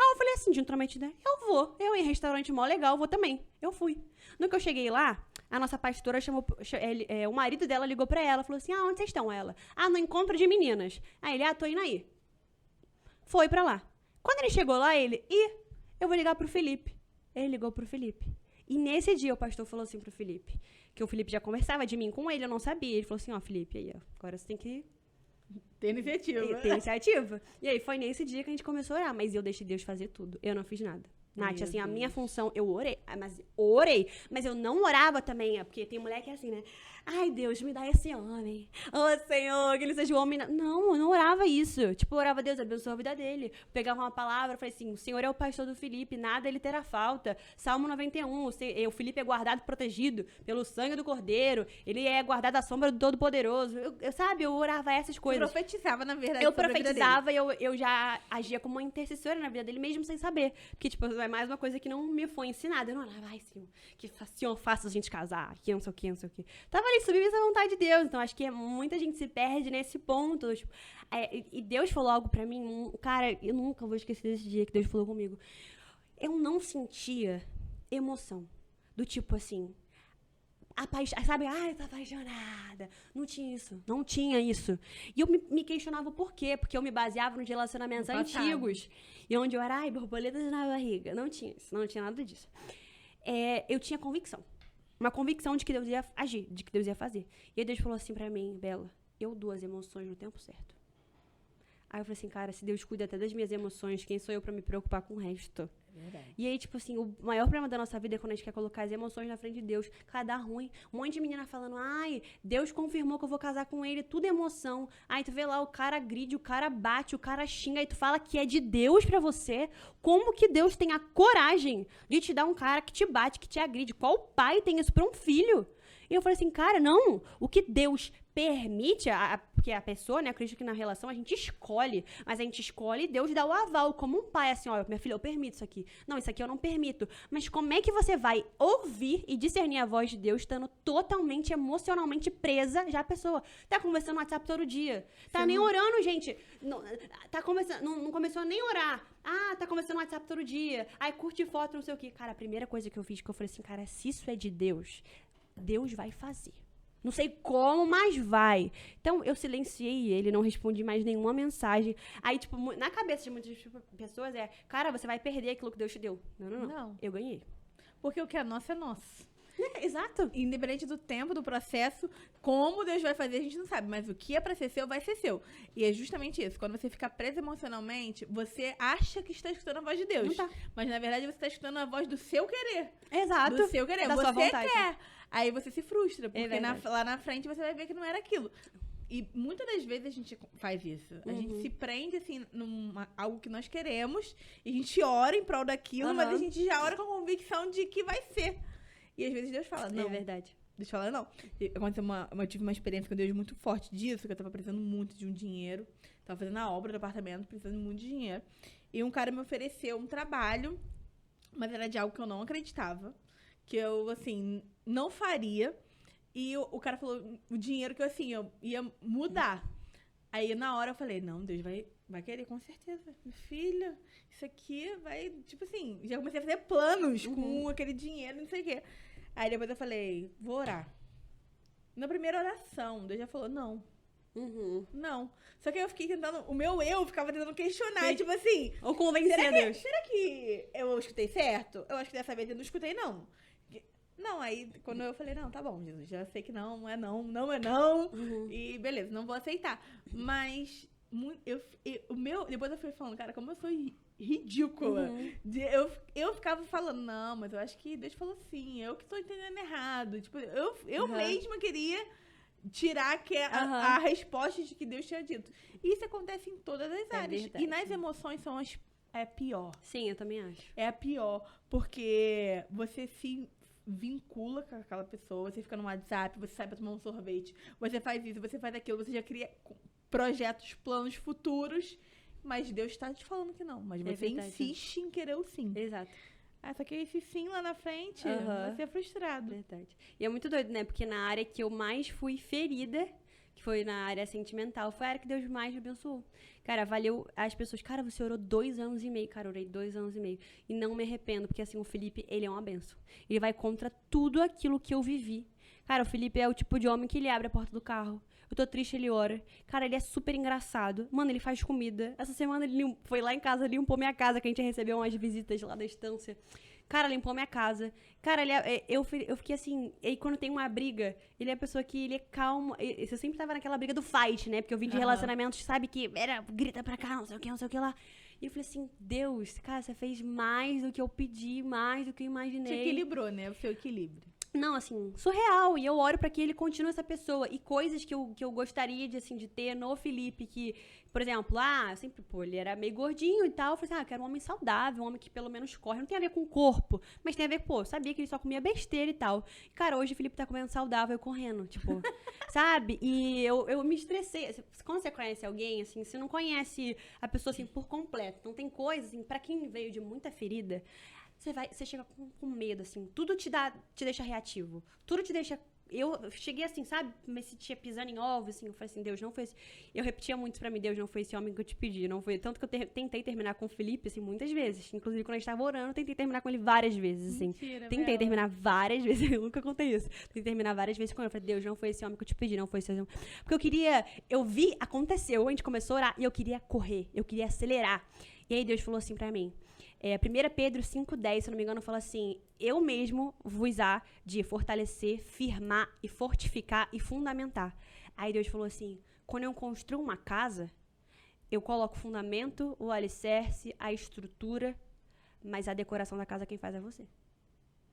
[SPEAKER 2] Aí eu falei assim, gentilmente, né? Eu vou. Eu ia em restaurante mó legal, vou também. Eu fui. No que eu cheguei lá, a nossa pastora chamou... o marido dela ligou pra ela, falou assim, onde vocês estão? Ela, no encontro de meninas. Aí ele, tô indo aí. Foi pra lá. Quando ele chegou lá, eu vou ligar pro Felipe. Ele ligou pro Felipe. E nesse dia o pastor falou assim pro Felipe, que o Felipe já conversava de mim com ele, eu não sabia. Ele falou assim, Felipe, aí, agora você tem que...
[SPEAKER 1] Tem iniciativa.
[SPEAKER 2] Tem iniciativa. E aí, foi nesse dia que a gente começou a orar. Mas eu deixei Deus fazer tudo. Eu não fiz nada. Nath, assim, a minha função, eu orei. Mas eu não orava também. Porque tem mulher que é assim, né? Ai, Deus, me dá esse homem. Senhor, que ele seja o homem. Não, eu não orava isso. Tipo, eu orava, Deus, abençoa a vida dele. Pegava uma palavra, falei assim, o Senhor é o pastor do Felipe, nada ele terá falta. Salmo 91, o Felipe é guardado, protegido pelo sangue do Cordeiro. Ele é guardado à sombra do Todo-Poderoso. Eu orava essas coisas.
[SPEAKER 1] Eu profetizava, na verdade,
[SPEAKER 2] eu profetizava e eu já agia como uma intercessora na vida dele, mesmo sem saber. Porque, tipo, é mais uma coisa que não me foi ensinada. Eu não orava, Senhor, que Senhor faça a gente casar, que não sei o que, não sei o que. Tava ali, submissa à vontade de Deus. Então, acho que muita gente se perde nesse ponto. Tipo, e Deus falou algo pra mim, cara, eu nunca vou esquecer desse dia que Deus falou comigo. Eu não sentia emoção. Do tipo, assim... sabe? Tô apaixonada. Não tinha isso. E eu me questionava por quê? Porque eu me baseava nos relacionamentos antigos. E onde eu era, borboletas na barriga. Não tinha isso, não tinha nada disso. Eu tinha convicção. Uma convicção de que Deus ia agir, de que Deus ia fazer. E aí Deus falou assim pra mim, Bela, eu dou as emoções no tempo certo. Aí eu falei assim, cara, se Deus cuida até das minhas emoções, quem sou eu pra me preocupar com o resto?
[SPEAKER 1] Verdade.
[SPEAKER 2] E aí, tipo assim, o maior problema da nossa vida é quando a gente quer colocar as emoções na frente de Deus. Cara, dá ruim. Um monte de menina falando, Deus confirmou que eu vou casar com ele, tudo é emoção. Aí tu vê lá, o cara agride, o cara bate, o cara xinga, aí tu fala que é de Deus pra você. Como que Deus tem a coragem de te dar um cara que te bate, que te agride? Qual pai tem isso pra um filho? E eu falei assim, cara, não, o que Deus permite, porque a pessoa, né, eu acredito que na relação a gente escolhe, mas a gente escolhe e Deus dá o aval, como um pai, assim, ó, minha filha, eu permito isso aqui. Não, isso aqui eu não permito. Mas como é que você vai ouvir e discernir a voz de Deus estando totalmente, emocionalmente presa já a pessoa? Tá conversando no WhatsApp todo dia. Tá nem orando, gente. Não, tá conversando, não começou nem a orar. Ah, tá conversando no WhatsApp todo dia. Aí curte foto, não sei o quê. Cara, a primeira coisa que eu fiz, que eu falei assim, cara, se isso é de Deus, Deus vai fazer. Não sei como, mas vai. Então, eu silenciei ele, não respondi mais nenhuma mensagem. Aí, tipo, na cabeça de muitas pessoas cara, você vai perder aquilo que Deus te deu. Não. Eu ganhei.
[SPEAKER 1] Porque o que é nosso é nosso.
[SPEAKER 2] Exato.
[SPEAKER 1] Independente do tempo, do processo, como Deus vai fazer, a gente não sabe. Mas o que é pra ser seu, vai ser seu. E é justamente isso. Quando você fica preso emocionalmente, você acha que está escutando a voz de Deus.
[SPEAKER 2] Não tá.
[SPEAKER 1] Mas, na verdade, você está escutando a voz do seu querer.
[SPEAKER 2] Exato.
[SPEAKER 1] Do seu querer.
[SPEAKER 2] Da
[SPEAKER 1] você
[SPEAKER 2] sua vontade.
[SPEAKER 1] quer. Aí você se frustra. Porque
[SPEAKER 2] verdade.
[SPEAKER 1] lá na frente você vai ver que não era aquilo. E muitas das vezes a gente faz isso. A gente se prende, assim, algo que nós queremos. E a gente ora em prol daquilo, mas a gente já ora com a convicção de que vai ser. E às vezes Deus fala, não.
[SPEAKER 2] É verdade.
[SPEAKER 1] Deus fala, não. Aconteceu eu tive uma experiência com Deus muito forte disso, que eu tava precisando muito de um dinheiro. Tava fazendo a obra do apartamento, precisando muito de dinheiro. E um cara me ofereceu um trabalho, mas era de algo que eu não acreditava. Que eu, assim, não faria. E o cara falou o dinheiro que, assim, eu ia mudar. Aí, na hora, eu falei, não, Deus vai querer, com certeza. Minha filha, isso aqui vai, tipo assim, já comecei a fazer planos com aquele dinheiro, não sei o quê. Aí, depois eu falei, vou orar. Na primeira oração, Deus já falou, não. Não. Só que aí eu fiquei tentando, eu ficava tentando questionar, tipo assim...
[SPEAKER 2] Ou convencer a Deus.
[SPEAKER 1] Será que eu escutei certo? Eu acho que dessa vez eu não escutei, não. Não, aí quando eu falei, não, tá bom, Jesus, já sei que não é não, não é não. E beleza, não vou aceitar. Mas depois eu fui falando, cara, como eu sou ridícula. Eu ficava falando, não, mas eu acho que Deus falou sim, eu que tô entendendo errado. Tipo, eu mesma queria tirar a resposta de que Deus tinha dito. E isso acontece em todas as áreas.
[SPEAKER 2] Verdade.
[SPEAKER 1] E nas emoções é pior.
[SPEAKER 2] Sim, eu também acho.
[SPEAKER 1] É a pior, porque você se vincula com aquela pessoa, você fica no WhatsApp, você sai pra tomar um sorvete, você faz isso, você faz aquilo, você já cria projetos, planos futuros, mas Deus tá te falando que não, mas você insiste em querer o sim.
[SPEAKER 2] Exato.
[SPEAKER 1] Só que esse sim lá na frente, vai ser frustrado.
[SPEAKER 2] Verdade. E é muito doido, né? Porque na área que eu mais fui ferida, que foi na área sentimental, foi a área que Deus mais me abençoou. Cara, valeu as pessoas. Cara, você orou 2 anos e meio. Cara, eu orei 2 anos e meio. E não me arrependo, porque assim, o Felipe, ele é uma benção. Ele vai contra tudo aquilo que eu vivi. Cara, o Felipe é o tipo de homem que ele abre a porta do carro. Eu tô triste, ele ora. Cara, ele é super engraçado. Mano, ele faz comida. Essa semana ele foi lá em casa, limpou minha casa, que a gente recebeu umas visitas lá da estância. Cara, limpou minha casa. Cara, eu fiquei assim... E quando tem uma briga, ele é a pessoa que ele é calmo. Você sempre tava naquela briga do fight, né? Porque eu vim de relacionamentos, sabe? Que era grita pra cá, não sei o que lá. E eu falei assim, Deus, cara, você fez mais do que eu pedi, mais do que eu imaginei.
[SPEAKER 1] Te equilibrou, né? O seu equilíbrio.
[SPEAKER 2] Não, assim, surreal. E eu oro pra que ele continue essa pessoa. E coisas que eu gostaria de ter no Felipe, que, por exemplo, sempre, ele era meio gordinho e tal. Eu falei assim, eu quero um homem saudável, um homem que pelo menos corre. Não tem a ver com o corpo, mas tem a ver, eu sabia que ele só comia besteira e tal. E, cara, hoje o Felipe tá comendo saudável e correndo, tipo, sabe? E eu me estressei. Quando você conhece alguém, assim, você não conhece a pessoa, assim, por completo. Então tem coisas, assim, pra quem veio de muita ferida... Você chega com medo, assim. Tudo te deixa reativo. Tudo te deixa... Eu cheguei assim, sabe? Me sentia pisando em ovos, assim. Eu falei assim, Deus, não foi esse... Eu repetia muito pra mim, Deus, não foi esse homem que eu te pedi. Não foi... Tanto que eu tentei terminar com o Felipe, assim, muitas vezes. Inclusive, quando a gente tava orando, eu tentei terminar com ele várias vezes, assim.
[SPEAKER 1] Mentira,
[SPEAKER 2] tentei terminar várias vezes. Eu nunca contei isso. Tentei terminar várias vezes com ele. Eu falei, Deus, não foi esse homem que eu te pedi, não foi esse homem. Porque eu queria... Aconteceu, a gente começou a orar, e eu queria correr. Eu queria acelerar. E aí Deus falou assim pra mim... 1 Pedro 5,10, se eu não me engano, fala assim, eu mesmo vos há de fortalecer, firmar e fortificar e fundamentar. Aí Deus falou assim, quando eu construo uma casa, eu coloco o fundamento, o alicerce, a estrutura, mas a decoração da casa quem faz é você.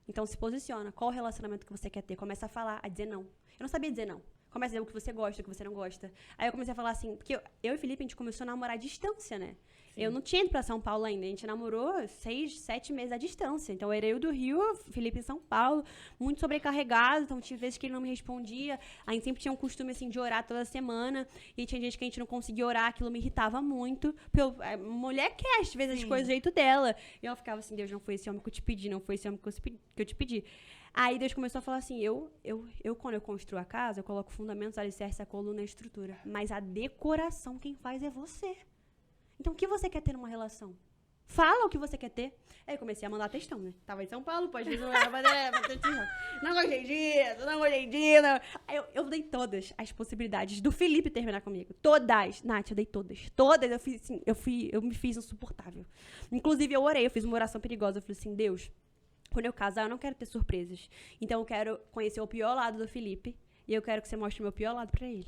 [SPEAKER 2] Então se posiciona, qual o relacionamento que você quer ter? Começa a falar, a dizer não. Eu não sabia dizer não. Começa a dizer o que você gosta, o que você não gosta. Aí eu comecei a falar assim, porque eu e o Felipe, a gente começou a namorar à distância, né? Sim. Eu não tinha ido pra São Paulo ainda, a gente namorou 6, 7 meses à distância. Então, era eu do Rio, o Felipe em São Paulo, muito sobrecarregado, então tinha vezes que ele não me respondia. A gente sempre tinha um costume, assim, de orar toda semana, e tinha gente que a gente não conseguia orar, aquilo me irritava muito, porque a mulher quer, às vezes, as coisas do jeito dela. E eu ficava assim, Deus, não foi esse homem que eu te pedi, não foi esse homem que eu te pedi. Aí Deus começou a falar assim, quando eu construo a casa, eu coloco fundamentos, alicerce, a coluna e a estrutura. Mas a decoração quem faz é você. Então, o que você quer ter numa relação? Fala o que você quer ter. Aí eu comecei a mandar textão, né? Tava em São Paulo, pode vir, não gostei disso, não gostei disso. Aí eu dei todas as possibilidades do Felipe terminar comigo. Todas. Nath, eu dei todas. Todas. Eu fiz assim, eu me fiz insuportável. Inclusive, eu orei, eu fiz uma oração perigosa. Eu falei assim, Deus, quando eu casar, eu não quero ter surpresas. Então, eu quero conhecer o pior lado do Felipe e eu quero que você mostre o meu pior lado pra ele.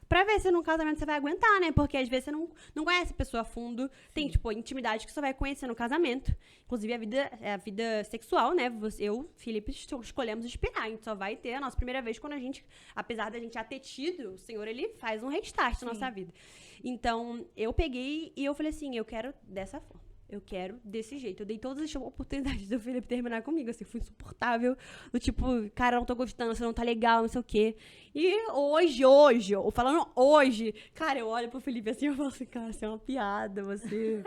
[SPEAKER 2] Pra ver se num casamento você vai aguentar, né? Porque às vezes você não conhece a pessoa a fundo. Tem, tipo, intimidade que você vai conhecer no casamento. Inclusive, a vida sexual, né? Eu, Felipe, escolhemos esperar. A gente só vai ter a nossa primeira vez quando a gente, apesar da gente já ter tido, o Senhor, ele faz um restart na nossa vida. Então, eu peguei e eu falei assim, eu quero dessa forma. Eu quero desse jeito. Eu dei todas as oportunidades do Felipe terminar comigo, assim, fui insuportável. Do tipo, cara, não tô gostando, você não tá legal, não sei o quê. E hoje, falando hoje, cara, eu olho pro Felipe assim, eu falo assim, cara, você é uma piada, você...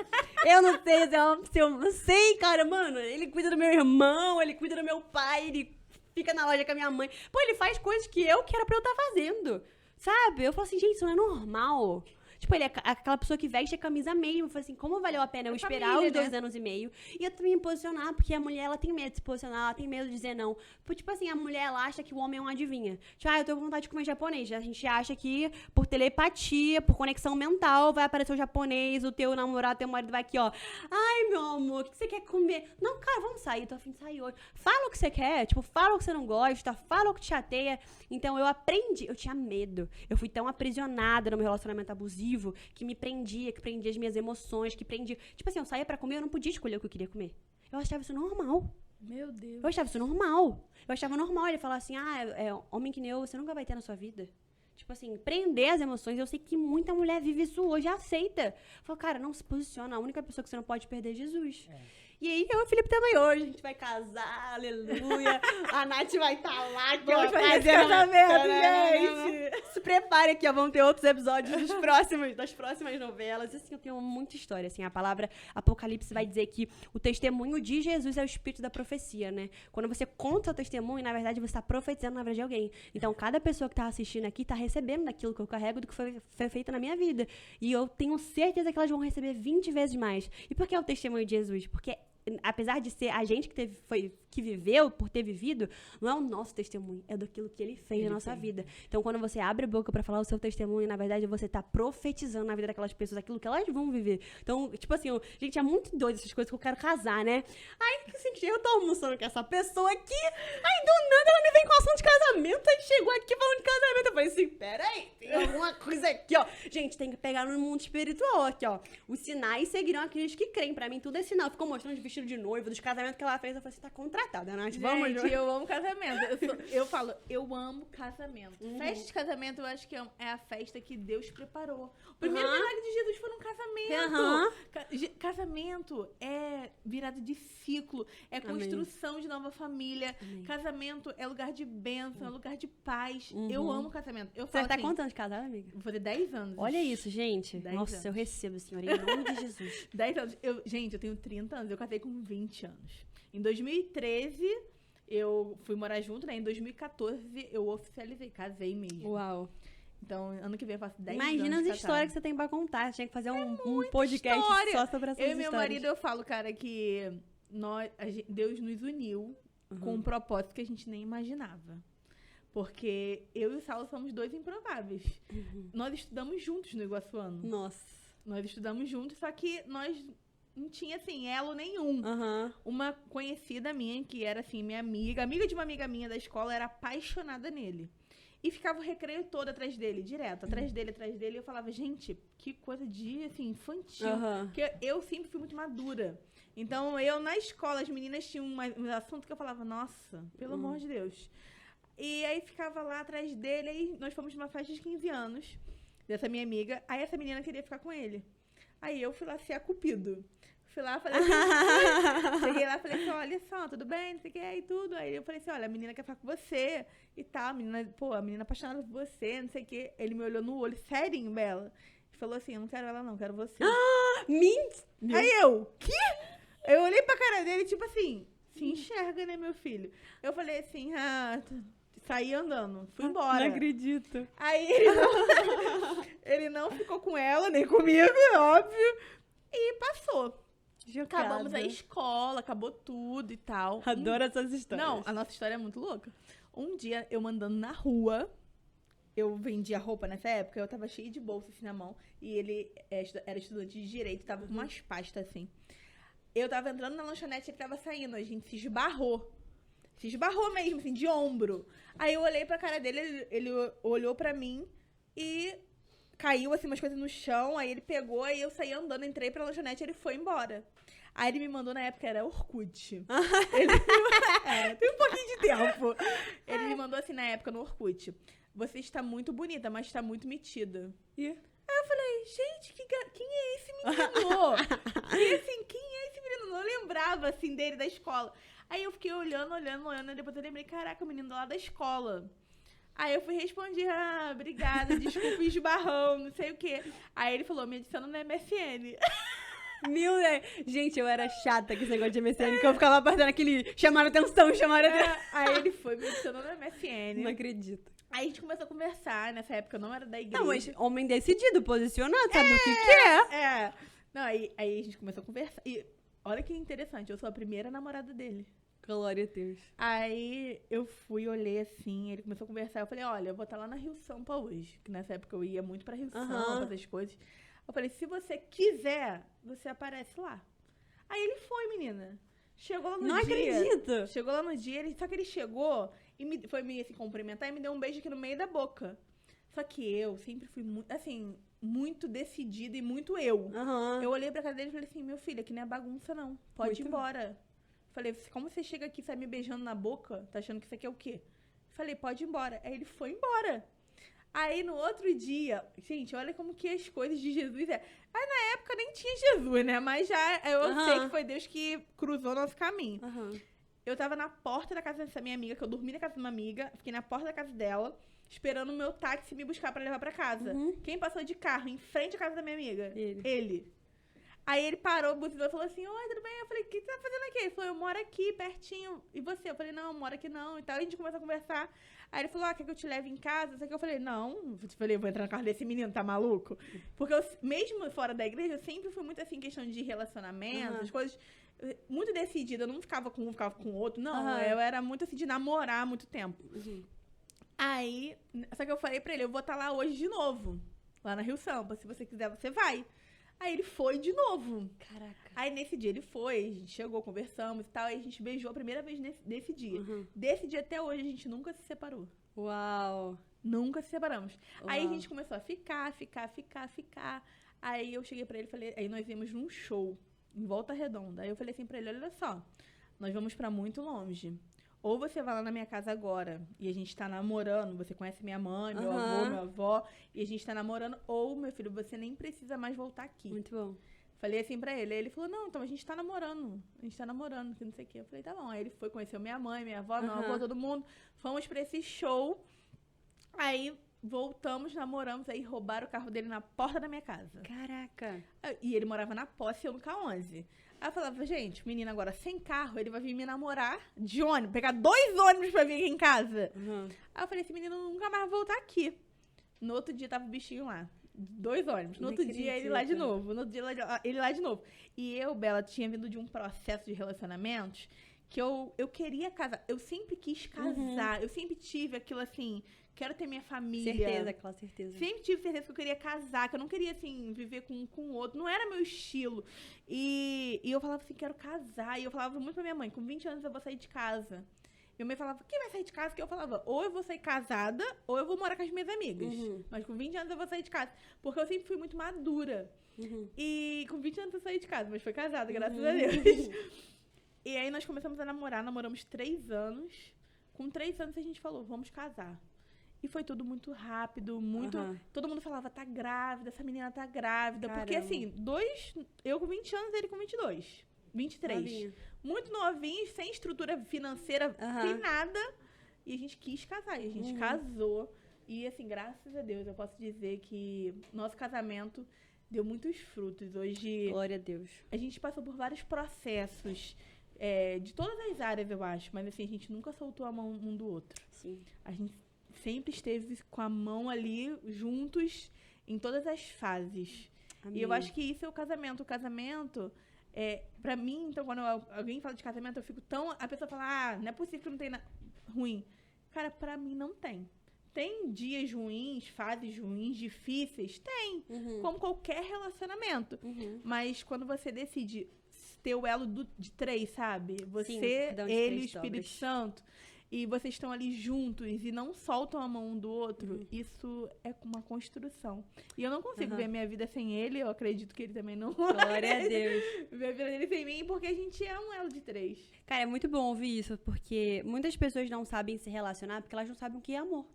[SPEAKER 2] eu não sei, eu não sei, cara, mano, ele cuida do meu irmão, ele cuida do meu pai, ele fica na loja com a minha mãe. Pô, ele faz coisas que eu que era pra eu estar fazendo, sabe? Eu falo assim, gente, isso não é normal. Tipo, ele é aquela pessoa que veste a camisa mesmo. Eu falei assim, como valeu a pena eu esperar família, os 2 anos e meio? E eu também me posicionar, porque a mulher, ela tem medo de se posicionar, ela tem medo de dizer não. Tipo assim, a mulher, ela acha que o homem é um adivinha. Tipo, eu tô com vontade de comer japonês. A gente acha que por telepatia, por conexão mental, vai aparecer o japonês, o teu namorado, teu marido vai aqui, ó. Ai, meu amor, o que você quer comer? Não, cara, vamos sair, tô a fim de sair hoje. Fala o que você quer, tipo, fala o que você não gosta, fala o que te chateia. Então, eu aprendi, eu tinha medo. Eu fui tão aprisionada no meu relacionamento abusivo, que me prendia, que prendia as minhas emoções, que prendia... Tipo assim, eu saía pra comer, eu não podia escolher o que eu queria comer. Eu achava isso normal.
[SPEAKER 1] Meu Deus.
[SPEAKER 2] Eu achava isso normal. Eu achava normal ele falar assim, homem que nem eu, você nunca vai ter na sua vida. Tipo assim, prender as emoções. Eu sei que muita mulher vive isso hoje, aceita. Fala, cara, não se posiciona. A única pessoa que você não pode perder é Jesus. E aí, eu e o Felipe também hoje. A gente vai casar, aleluia. A Nath vai estar lá.
[SPEAKER 1] Vamos fazer casamento, gente.
[SPEAKER 2] Se prepare aqui, ó. Vamos ter outros episódios das próximas novelas. Assim, eu tenho muita história. Assim, a palavra Apocalipse vai dizer que o testemunho de Jesus é o espírito da profecia, né? Quando você conta o testemunho, na verdade, você está profetizando na vida de alguém. Então, cada pessoa que está assistindo aqui está recebendo daquilo que eu carrego, do que foi feito na minha vida. E eu tenho certeza que elas vão receber 20 vezes mais. E por que é o testemunho de Jesus? Porque apesar de ser a gente que viveu, por ter vivido, não é o nosso testemunho, é daquilo que ele fez na nossa vida. Então, quando você abre a boca pra falar o seu testemunho, na verdade, você tá profetizando na vida daquelas pessoas, aquilo que elas vão viver. Então, tipo assim, gente, é muito doido essas coisas que eu quero casar, né? Aí, assim, eu tô almoçando com essa pessoa aqui, aí do nada ela me vem com assunto de casamento, aí chegou aqui falando de casamento, eu falei assim, peraí, tem alguma coisa aqui, ó. Gente, tem que pegar no mundo espiritual aqui, ó. Os sinais seguirão aqueles que creem. Pra mim, tudo é sinal. Ficou mostrando de vestido de noiva, dos casamentos que ela fez. Eu falei, você tá contratada, Nath. Vamos,
[SPEAKER 1] gente, eu amo casamento. Eu falo, eu amo casamento. Festa de casamento, eu acho que é a festa que Deus preparou. O primeiro milagre de Jesus foi num casamento. Casamento é virada de ciclo, é construção de nova família. Amém. Casamento é lugar de bênção, é lugar de paz. Eu amo casamento. Eu falo
[SPEAKER 2] você tá quantos anos de casada, amiga?
[SPEAKER 1] Vou fazer 10 anos.
[SPEAKER 2] Olha isso, gente. Nossa, anos. Eu recebo, senhora, em nome de Jesus.
[SPEAKER 1] 10 anos. Gente, eu tenho 30 anos. Eu casei com 20 anos. Em 2013, eu fui morar junto, né? Em 2014, eu oficializei, casei mesmo.
[SPEAKER 2] Uau.
[SPEAKER 1] Então, ano que vem eu faço 10 anos.
[SPEAKER 2] Imagina as histórias que você tem pra contar. Você tinha que fazer um podcast história. Só sobre essas histórias.
[SPEAKER 1] Eu e meu marido, eu falo, cara, que Deus nos uniu com um propósito que a gente nem imaginava. Porque eu e o Saulo somos 2 improváveis. Nós estudamos juntos no Iguaçuano.
[SPEAKER 2] Nossa.
[SPEAKER 1] Nós estudamos juntos, só que nós não tinha, assim, elo nenhum. Uma conhecida minha, que era, assim, minha amiga de uma amiga minha da escola, era apaixonada nele. E ficava o recreio todo atrás dele, direto. Atrás dele. E eu falava, gente, que coisa de, assim, infantil. Porque eu sempre fui muito madura. Então, eu, na escola, as meninas tinham um assunto que eu falava, nossa, pelo amor de Deus. E aí ficava lá atrás dele, aí nós fomos numa festa de 15 anos dessa minha amiga. Aí essa menina queria ficar com ele. Aí eu fui lá ser a Cupido. Fui lá, falei assim, cheguei lá, falei assim, olha só, tudo bem, não sei o que, aí tudo. Aí eu falei assim, olha, a menina quer ficar com você e tal, a menina apaixonada por você, não sei o que. Ele me olhou no olho, serinho, Bela, e falou assim, eu não quero ela não, quero você.
[SPEAKER 2] Mentira!
[SPEAKER 1] Aí eu, quê? Eu olhei pra cara dele, tipo assim, se enxerga, né, meu filho? Eu falei assim, saí andando, fui embora.
[SPEAKER 2] Não acredito.
[SPEAKER 1] Aí ele não ficou com ela, nem comigo, óbvio, e passou.
[SPEAKER 2] Chocada.
[SPEAKER 1] Acabamos a escola, acabou tudo e tal.
[SPEAKER 2] Adoro essas histórias.
[SPEAKER 1] Não, a nossa história é muito louca. Um dia, eu andando na rua, eu vendia roupa nessa época, eu tava cheia de bolsa assim na mão, e ele era estudante de direito, tava com umas pastas assim. Eu tava entrando na lanchonete, ele tava saindo, a gente se esbarrou. Se esbarrou mesmo, assim, de ombro. Aí eu olhei pra cara dele, ele olhou pra mim e caiu, assim, umas coisas no chão, aí ele pegou, aí eu saí andando, entrei pra lanchonete, ele foi embora. Aí ele me mandou, na época, era Orkut. Tem um pouquinho de tempo. Ele me mandou, assim, na época, no Orkut. Você está muito bonita, mas está muito metida.
[SPEAKER 2] E?
[SPEAKER 1] Aí eu falei, gente, quem é esse menino? E assim, quem é esse menino? Não lembrava, assim, dele da escola. Aí eu fiquei olhando, e depois eu lembrei, caraca, o menino lá da escola. Aí eu fui responder, obrigada, desculpa o esbarrão, não sei o quê. Aí ele falou, me adiciona no MSN.
[SPEAKER 2] Gente, eu era chata com esse negócio de MSN, que eu ficava apertando aquele chamaram atenção.
[SPEAKER 1] Aí ele foi, me adicionou no MSN.
[SPEAKER 2] Não acredito.
[SPEAKER 1] Aí a gente começou a conversar, nessa época eu não era da igreja.
[SPEAKER 2] Não, mas homem decidido, posicionado, sabe o que é?
[SPEAKER 1] Não, aí a gente começou a conversar. E olha que interessante, eu sou a primeira namorada dele.
[SPEAKER 2] Glória a Deus.
[SPEAKER 1] Aí eu fui, olhei assim, ele começou a conversar. Eu falei, olha, eu vou estar lá na Rio Sampa hoje. Que nessa época eu ia muito pra Rio Sampa, fazer as coisas. Eu falei, se você quiser, você aparece lá. Aí ele foi, menina. Chegou lá no dia.
[SPEAKER 2] Não acredito.
[SPEAKER 1] Chegou lá no dia, só que ele chegou e foi me assim, cumprimentar e me deu um beijo aqui no meio da boca. Só que eu sempre fui muito, assim, muito decidida e muito eu. Eu olhei pra cara dele e falei assim, meu filho, aqui não é bagunça não, pode ir embora. Falei, como você chega aqui e sai me beijando na boca, tá achando que isso aqui é o quê? Falei, pode ir embora. Aí ele foi embora. Aí no outro dia, gente, olha como que as coisas de Jesus é. Aí na época nem tinha Jesus, né? Mas já eu sei que foi Deus que cruzou nosso caminho. Eu tava na porta da casa dessa minha amiga, que eu dormi na casa de uma amiga, fiquei na porta da casa dela, esperando o meu táxi me buscar pra levar pra casa. Quem passou de carro em frente à casa da minha amiga? Ele. Aí ele parou, buzinou e falou assim, oi, tudo bem? Eu falei, o que você tá fazendo aqui? Ele falou, eu moro aqui, pertinho. E você? Eu falei, não, eu moro aqui não e tal. Aí a gente começou a conversar. Aí ele falou, quer que eu te leve em casa? Só que eu falei, não. Eu falei, vou entrar no carro desse menino, tá maluco? Porque eu, mesmo fora da igreja, eu sempre fui muito assim, questão de relacionamento, as coisas, muito decidida. Eu não ficava com um, ficava com o outro. Não, eu era muito assim, de namorar há muito tempo. Aí, só que eu falei pra ele, eu vou estar lá hoje de novo. Lá na Rio Sampa. Se você quiser, você vai. Aí ele foi de novo.
[SPEAKER 2] Caraca.
[SPEAKER 1] Aí nesse dia ele foi, a gente chegou, conversamos e tal, aí a gente beijou a primeira vez nesse dia. Desse dia até hoje a gente nunca se separou.
[SPEAKER 2] Uau.
[SPEAKER 1] Nunca se separamos. Aí a gente começou a ficar. Aí eu cheguei pra ele e falei, aí nós íamos num show em Volta Redonda. Aí eu falei assim pra ele, olha só, nós vamos pra muito longe. Ou você vai lá na minha casa agora e a gente tá namorando, você conhece minha mãe, meu avô, minha avó, e a gente tá namorando, ou, meu filho, você nem precisa mais voltar aqui.
[SPEAKER 2] Muito bom.
[SPEAKER 1] Falei assim pra ele. Aí ele falou, não, então a gente tá namorando. Que não sei o quê. Eu falei, tá bom. Aí ele foi, conheceu minha mãe, minha avó, meu avô, todo mundo. Fomos pra esse show. Aí voltamos, namoramos, aí roubaram o carro dele na porta da minha casa.
[SPEAKER 2] Caraca.
[SPEAKER 1] E ele morava na Posse e eu no K11. Aí eu falava, gente, menino agora sem carro, ele vai vir me namorar de ônibus, pegar 2 ônibus pra vir aqui em casa. Aí eu falei, esse menino nunca mais vai voltar aqui. No outro dia tava o bichinho lá. 2 ônibus. No outro dia, ele lá de novo. No outro dia, ele lá de novo. E eu, Bela, tinha vindo de um processo de relacionamentos que eu queria casar. Eu sempre quis casar. Eu sempre tive aquilo assim, quero ter minha família.
[SPEAKER 2] Certeza, com certeza.
[SPEAKER 1] Sempre tive certeza que eu queria casar, que eu não queria, assim, viver com o outro. Não era meu estilo. E eu falava assim, quero casar. E eu falava muito pra minha mãe, com 20 anos eu vou sair de casa. Minha mãe falava, quem vai sair de casa? Que eu falava, ou eu vou sair casada, ou eu vou morar com as minhas amigas. Mas com 20 anos eu vou sair de casa. Porque eu sempre fui muito madura. E com 20 anos eu saí de casa, mas foi casada, graças a Deus. E aí nós começamos a namorar, namoramos 3 anos. Com 3 anos a gente falou, vamos casar. E foi tudo muito rápido, muito... Todo mundo falava, tá grávida, essa menina tá grávida. Caramba. Porque assim, eu com 20 anos, ele com 22, 23. Novinha. Muito novinho, sem estrutura financeira, sem nada. E a gente quis casar, e a gente casou. E assim, graças a Deus, eu posso dizer que nosso casamento deu muitos frutos. Hoje...
[SPEAKER 2] Glória a Deus.
[SPEAKER 1] A gente passou por vários processos, de todas as áreas, eu acho. Mas assim, a gente nunca soltou a mão um do outro.
[SPEAKER 2] Sim.
[SPEAKER 1] A gente sempre esteve com a mão ali, juntos, em todas as fases. Amém. E eu acho que isso é o casamento. O casamento, pra mim, então, quando alguém fala de casamento, eu fico tão... A pessoa fala, não é possível que não tem nada ruim. Cara, pra mim não tem. Tem dias ruins, fases ruins, difíceis? Tem. Como qualquer relacionamento. Mas quando você decide ter o elo de 3, sabe? Você, ele e o Espírito Santo, e vocês estão ali juntos e não soltam a mão um do outro, isso é uma construção. E eu não consigo ver a minha vida sem ele, eu acredito que ele também não.
[SPEAKER 2] Glória a Deus.
[SPEAKER 1] Ver a vida dele sem mim, porque a gente é um elo de 3.
[SPEAKER 2] Cara, é muito bom ouvir isso, porque muitas pessoas não sabem se relacionar porque elas não sabem o que é amor.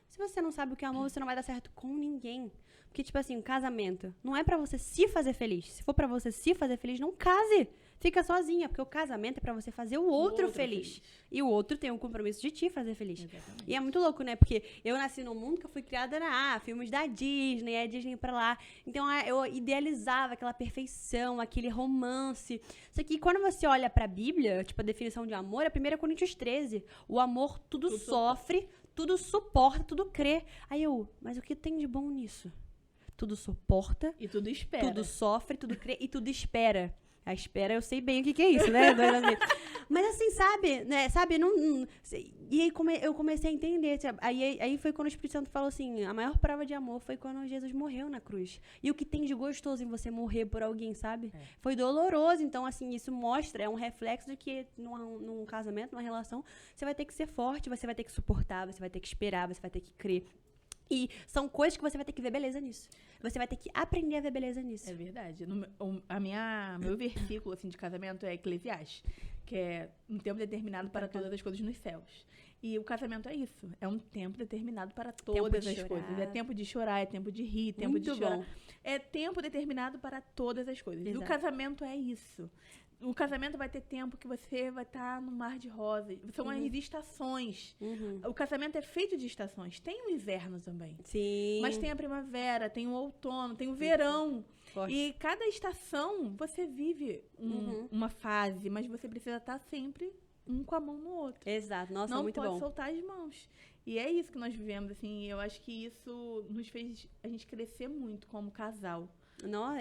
[SPEAKER 2] Se você não sabe o que é amor, você não vai dar certo com ninguém. Porque, tipo assim, um casamento não é pra você se fazer feliz. Se for pra você se fazer feliz, não case. Fica sozinha, porque o casamento é pra você fazer o outro feliz. E o outro tem um compromisso de te fazer feliz. Exatamente. E é muito louco, né? Porque eu nasci num mundo que eu fui criada filmes da Disney, a Disney pra lá. Então, eu idealizava aquela perfeição, aquele romance. Só que quando você olha pra Bíblia, tipo, a definição de amor é 1 Coríntios 13. O amor tudo sofre, tudo suporta, tudo crê. Aí mas o que tem de bom nisso? Tudo suporta.
[SPEAKER 1] E tudo espera.
[SPEAKER 2] Tudo sofre, tudo crê e tudo espera. A espera, eu sei bem o que é isso, né? Mas assim, sabe? Né? Sabe? E aí eu comecei a entender. Aí foi quando o Espírito Santo falou assim, a maior prova de amor foi quando Jesus morreu na cruz. E o que tem de gostoso em você morrer por alguém, sabe? Foi doloroso. Então, assim, isso mostra, é um reflexo de que num casamento, numa relação, você vai ter que ser forte, você vai ter que suportar, você vai ter que esperar, você vai ter que crer. E são coisas que você vai ter que ver beleza nisso. Você vai ter que aprender a ver beleza nisso.
[SPEAKER 1] É verdade. Meu versículo assim, de casamento é Eclesiastes, que é um tempo determinado para todas as coisas nos céus. E o casamento é isso. É um tempo determinado para todas as coisas. É tempo de chorar, é tempo de rir, tempo
[SPEAKER 2] muito
[SPEAKER 1] de chorar.
[SPEAKER 2] Bom.
[SPEAKER 1] É tempo determinado para todas as coisas. Exato. E o casamento é isso. O casamento vai ter tempo que você vai estar no mar de rosas. São as estações. O casamento é feito de estações. Tem o inverno também.
[SPEAKER 2] Sim.
[SPEAKER 1] Mas tem a primavera, tem o outono, tem o verão. Forte. E cada estação, você vive uma fase, mas você precisa estar sempre um com a mão no outro.
[SPEAKER 2] Exato. Nossa,
[SPEAKER 1] não
[SPEAKER 2] muito bom.
[SPEAKER 1] Não pode soltar as mãos. E é isso que nós vivemos, assim. Eu acho que isso nos fez a gente crescer muito como casal.
[SPEAKER 2] Não,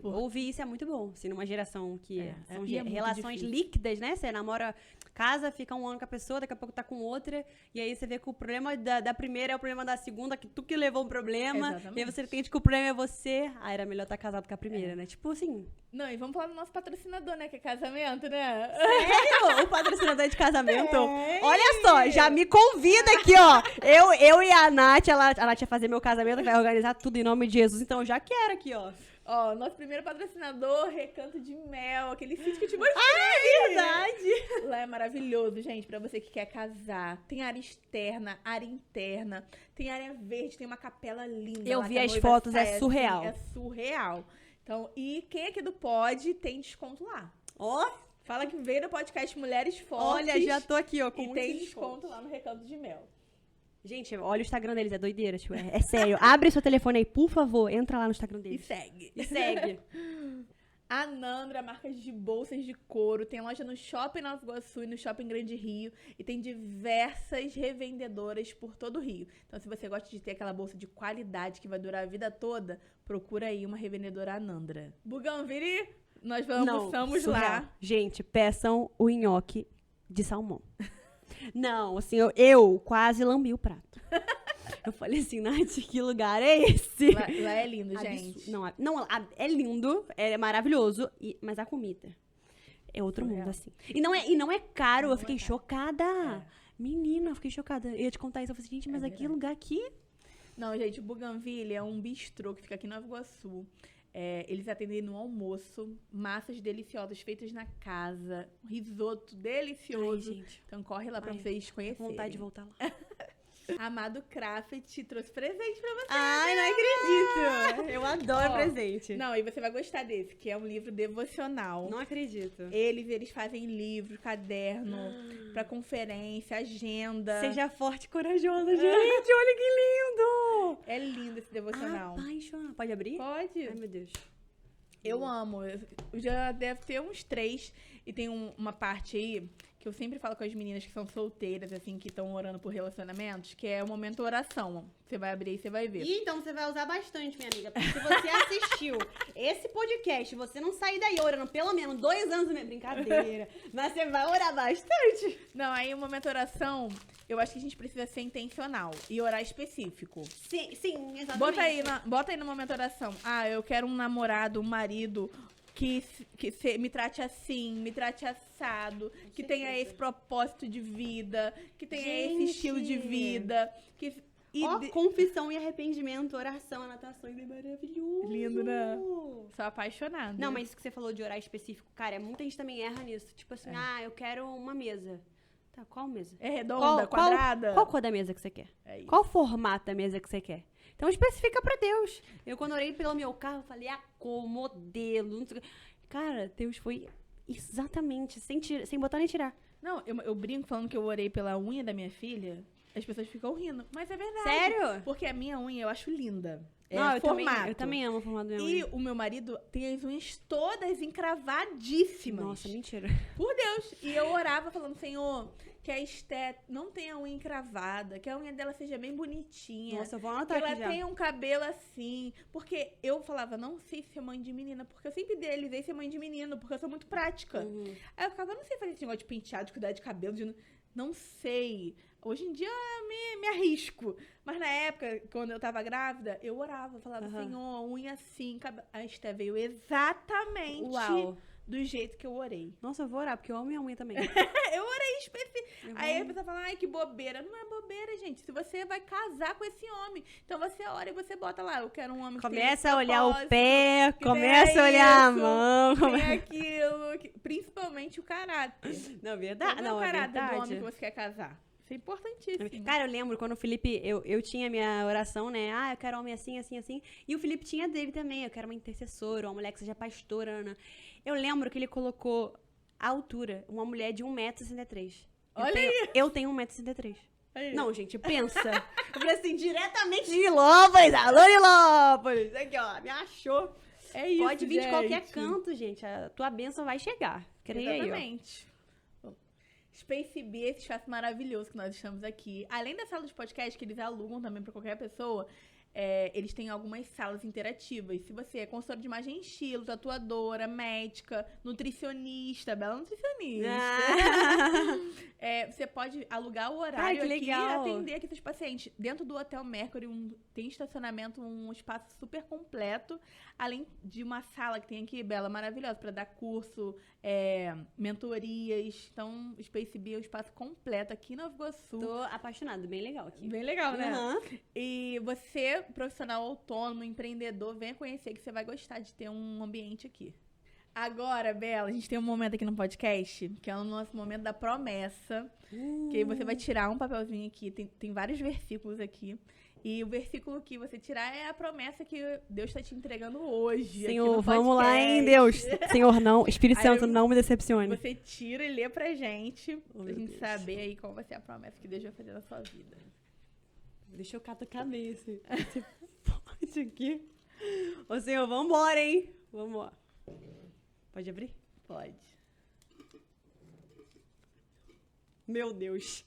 [SPEAKER 2] ouvir isso é muito bom. Assim, numa geração que são relações
[SPEAKER 1] difícil.
[SPEAKER 2] Líquidas, né? Você namora, casa, fica um ano com a pessoa, daqui a pouco tá com outra. E aí você vê que o problema da primeira é o problema da segunda, que tu que levou o problema. Exatamente. E aí você entende que o problema é você. Era melhor estar casado com a primeira, né? Tipo assim...
[SPEAKER 1] Não, e vamos falar do nosso patrocinador, né? Que é casamento, né?
[SPEAKER 2] Sério? O patrocinador de casamento? Olha só, já me convida aqui, ó. Eu e a Nath, a Nath ia fazer meu casamento, vai organizar tudo em nome de Jesus, então eu já quero aqui, ó.
[SPEAKER 1] Ó, nosso primeiro patrocinador, Recanto de Mel, aquele sítio que eu te mostrei.
[SPEAKER 2] Ah, é verdade!
[SPEAKER 1] Lá é maravilhoso, gente, pra você que quer casar. Tem área externa, área interna, tem área verde, tem uma capela linda.
[SPEAKER 2] Eu vi as fotos, é surreal.
[SPEAKER 1] É surreal. Então, e quem aqui do Pod tem desconto lá.
[SPEAKER 2] Ó!
[SPEAKER 1] Fala que veio do podcast Mulheres Fortes.
[SPEAKER 2] Olha, já tô aqui, ó, com
[SPEAKER 1] e tem desconto lá no Recanto de Mel.
[SPEAKER 2] Gente, olha o Instagram deles, é doideira, tipo, é sério. Abre seu telefone aí, por favor, entra lá no Instagram deles.
[SPEAKER 1] E segue. A Nandra, marcas de bolsas de couro, tem loja no Shopping Nova Iguaçu e no Shopping Grande Rio. E tem diversas revendedoras por todo o Rio. Então, se você gosta de ter aquela bolsa de qualidade que vai durar a vida toda, procura aí uma revendedora Nandra. Bougainville, nós almoçamos lá.
[SPEAKER 2] Gente, peçam o nhoque de salmão. Não, assim, eu quase lambi o prato. Eu falei assim, Nath, que lugar é esse?
[SPEAKER 1] Lá é lindo, gente.
[SPEAKER 2] Não, é lindo, é maravilhoso, mas a comida é outro mundo, assim. E não é caro, eu fiquei chocada. Menina, eu fiquei chocada. Eu ia te contar isso, eu falei assim, gente, mas aqui, lugar aqui...
[SPEAKER 1] Não, gente, o Bougainville é um bistrô que fica aqui em Nova Iguaçu. Eles atendem no almoço, massas deliciosas feitas na casa, risoto delicioso.
[SPEAKER 2] Ai, gente.
[SPEAKER 1] Então corre lá pra vocês conhecerem.
[SPEAKER 2] Tô com vontade de voltar lá.
[SPEAKER 1] Amado Craft trouxe presente pra você.
[SPEAKER 2] Ai, não acredito! Eu adoro presente.
[SPEAKER 1] Não, e você vai gostar desse, que é um livro devocional.
[SPEAKER 2] Não acredito.
[SPEAKER 1] Eles fazem livro, caderno, pra conferência, agenda.
[SPEAKER 2] Seja forte e corajosa, gente. Olha que lindo!
[SPEAKER 1] É lindo esse devocional.
[SPEAKER 2] Apaixonada. Pode abrir?
[SPEAKER 1] Pode.
[SPEAKER 2] Ai, meu Deus.
[SPEAKER 1] Eu amo. Eu já deve ter uns 3. E tem uma parte aí que eu sempre falo com as meninas que são solteiras, assim, que estão orando por relacionamentos, que é o momento oração. Você vai abrir e você vai ver.
[SPEAKER 2] Então você vai usar bastante, minha amiga. Porque se você assistiu esse podcast, você não sair daí orando pelo menos 2 anos, minha brincadeira. Mas você vai orar bastante.
[SPEAKER 1] Não, aí o momento oração, eu acho que a gente precisa ser intencional e orar específico.
[SPEAKER 2] Sim, exatamente.
[SPEAKER 1] Bota aí no momento oração. Ah, eu quero um namorado, um marido que me trate assim, me trate assado, que tenha esse propósito de vida, que tenha esse estilo de vida.
[SPEAKER 2] Confissão e arrependimento, oração, anotações, é maravilhoso.
[SPEAKER 1] Lindo, né? Sou apaixonada.
[SPEAKER 2] Não, mas isso que você falou de orar específico, cara, muita gente também erra nisso. Tipo assim, eu quero uma mesa. Tá, qual mesa?
[SPEAKER 1] É redonda, quadrada?
[SPEAKER 2] Qual cor da mesa que você quer? Qual formato da mesa que você quer? Então especifica pra Deus. Eu, quando orei pelo meu carro, falei a cor, modelo, não sei o que. Cara, Deus foi exatamente, sem botar nem tirar.
[SPEAKER 1] Não, eu brinco falando que eu orei pela unha da minha filha, as pessoas ficam rindo, mas é verdade.
[SPEAKER 2] Sério?
[SPEAKER 1] Porque a minha unha eu acho linda.
[SPEAKER 2] Não, eu também amo o formato da minha unha.
[SPEAKER 1] E o meu marido tem as unhas todas encravadíssimas.
[SPEAKER 2] Nossa, mentira.
[SPEAKER 1] Por Deus. E eu orava falando, Senhor, que a Esté não tenha a unha encravada, que a unha dela seja bem bonitinha.
[SPEAKER 2] Nossa, eu vou anotar
[SPEAKER 1] aqui já. Que ela tenha um cabelo assim. Porque eu falava, não sei ser mãe de menina, porque eu sempre idealizei ser mãe de menino, porque eu sou muito prática. Aí eu ficava, não sei fazer esse negócio de penteado, de cuidar de cabelo, não sei. Hoje em dia me arrisco. Mas na época, quando eu tava grávida, eu orava, falava, Senhor, unha assim, cabelo. A Esté veio exatamente do jeito que eu orei.
[SPEAKER 2] Nossa, eu vou orar, porque eu amo minha unha também.
[SPEAKER 1] Eu orei específico. Aí a pessoa fala, ai, que bobeira. Não é bobeira, gente. Se você vai casar com esse homem, então você ora e você bota lá, eu quero um homem que
[SPEAKER 2] começa a olhar o pé, começa a olhar a mão.
[SPEAKER 1] Tem aquilo, principalmente o caráter.
[SPEAKER 2] Não, verdade.
[SPEAKER 1] Não, o caráter do homem que você quer casar. Isso é importantíssimo.
[SPEAKER 2] Cara, eu lembro quando o Felipe, eu tinha minha oração, né? Ah, eu quero homem assim, assim, assim. E o Felipe tinha dele também. Eu quero uma intercessora, uma mulher que seja pastora, Ana. Eu lembro que ele colocou a altura, uma mulher de 1,63 m.
[SPEAKER 1] Olha aí!
[SPEAKER 2] Eu tenho 1,63 m.
[SPEAKER 1] Aí.
[SPEAKER 2] Não, gente, pensa. Eu falei assim, diretamente de Nilópolis, alô Nilópolis. Aqui, ó, me achou.
[SPEAKER 1] É isso,
[SPEAKER 2] pode vir de qualquer canto, gente. A tua bênção vai chegar. Creia aí,
[SPEAKER 1] exatamente. Space B, esse espaço maravilhoso que nós estamos aqui. Além da sala de podcast, que eles alugam também para qualquer pessoa, eles têm algumas salas interativas. Se você é consultora de imagem e estilo, tatuadora, médica, nutricionista, bela nutricionista. Você pode alugar o horário aqui e atender aqui seus pacientes. Dentro do Hotel Mercury tem estacionamento, um espaço super completo. Além de uma sala que tem aqui, Bela, maravilhosa, para dar curso, mentorias. Então, o Space B é um espaço completo aqui em Nova Iguaçu.
[SPEAKER 2] Tô apaixonada, bem legal aqui.
[SPEAKER 1] Bem legal, né? E você, profissional autônomo, empreendedor, venha conhecer que você vai gostar de ter um ambiente aqui. Agora, Bela, a gente tem um momento aqui no podcast, que é o nosso momento da promessa. Que aí você vai tirar um papelzinho aqui, tem vários versículos aqui. E o versículo que você tirar é a promessa que Deus está te entregando hoje.
[SPEAKER 2] Senhor, vamos lá, hein, Deus. Senhor, não, Espírito Santo, não me decepcione.
[SPEAKER 1] Você tira e lê pra gente, pra gente saber aí qual vai ser a promessa que Deus vai fazer na sua vida.
[SPEAKER 2] Deixa eu catucar esse pote aqui. Ô, Senhor, vambora, hein? Vambora. Pode abrir?
[SPEAKER 1] Pode.
[SPEAKER 2] Meu Deus.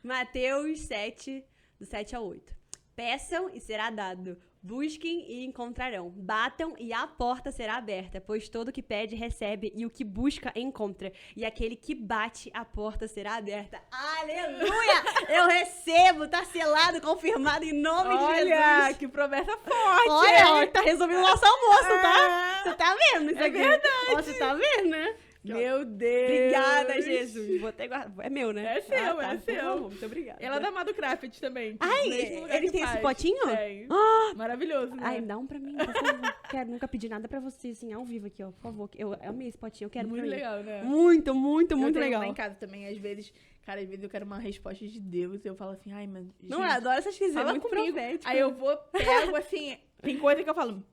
[SPEAKER 2] Mateus 7, do 7 ao 8. Peçam e será dado. Busquem e encontrarão. Batam e a porta será aberta. Pois todo que pede, recebe. E o que busca, encontra. E aquele que bate, a porta será aberta. Aleluia! Eu recebo. Tá selado, confirmado em nome de Jesus.
[SPEAKER 1] Olha, que promessa forte.
[SPEAKER 2] Olha, tá resolvendo o nosso almoço, tá? Você tá vendo isso aqui?
[SPEAKER 1] Verdade.
[SPEAKER 2] Ó, você tá vendo, né?
[SPEAKER 1] Meu Deus!
[SPEAKER 2] Obrigada, Jesus. Vou até guardar. É meu, né?
[SPEAKER 1] É seu, é seu.
[SPEAKER 2] Por favor, muito obrigada.
[SPEAKER 1] Ela é da Amado Craft também.
[SPEAKER 2] Ai, ele tem esse potinho?
[SPEAKER 1] Tem. Maravilhoso, né?
[SPEAKER 2] Ai, dá um pra mim, por favor. Quero, nunca pedir nada pra você, assim, ao vivo aqui, ó. Por favor. Eu amei esse potinho, eu quero
[SPEAKER 1] muito
[SPEAKER 2] pra mim.
[SPEAKER 1] Legal, né?
[SPEAKER 2] Muito, muito,
[SPEAKER 1] eu
[SPEAKER 2] muito
[SPEAKER 1] tenho
[SPEAKER 2] legal.
[SPEAKER 1] Lá em casa também, às vezes... Cara, às vezes eu quero uma resposta de Deus e eu falo assim, ai, mas... Gente,
[SPEAKER 2] Não, eu adoro essas coisas,
[SPEAKER 1] fala
[SPEAKER 2] muito
[SPEAKER 1] comigo.
[SPEAKER 2] profético.
[SPEAKER 1] Aí eu vou, pego, assim... Tem coisa que eu falo...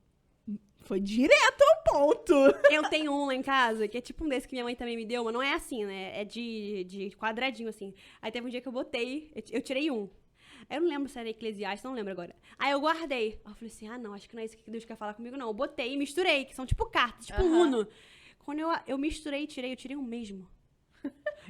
[SPEAKER 1] Foi direto ao ponto.
[SPEAKER 2] Eu tenho um lá em casa, que é tipo um desse que minha mãe também me deu, mas não é assim, né? É de quadradinho, assim. Aí teve um dia que eu botei, eu tirei um. Eu não lembro se era Eclesiastes, não lembro agora. Aí eu guardei. Aí eu falei assim, não, acho que não é isso que Deus quer falar comigo, não. Eu botei e misturei, que são tipo cartas, tipo Uno. Quando eu misturei e eu tirei o mesmo.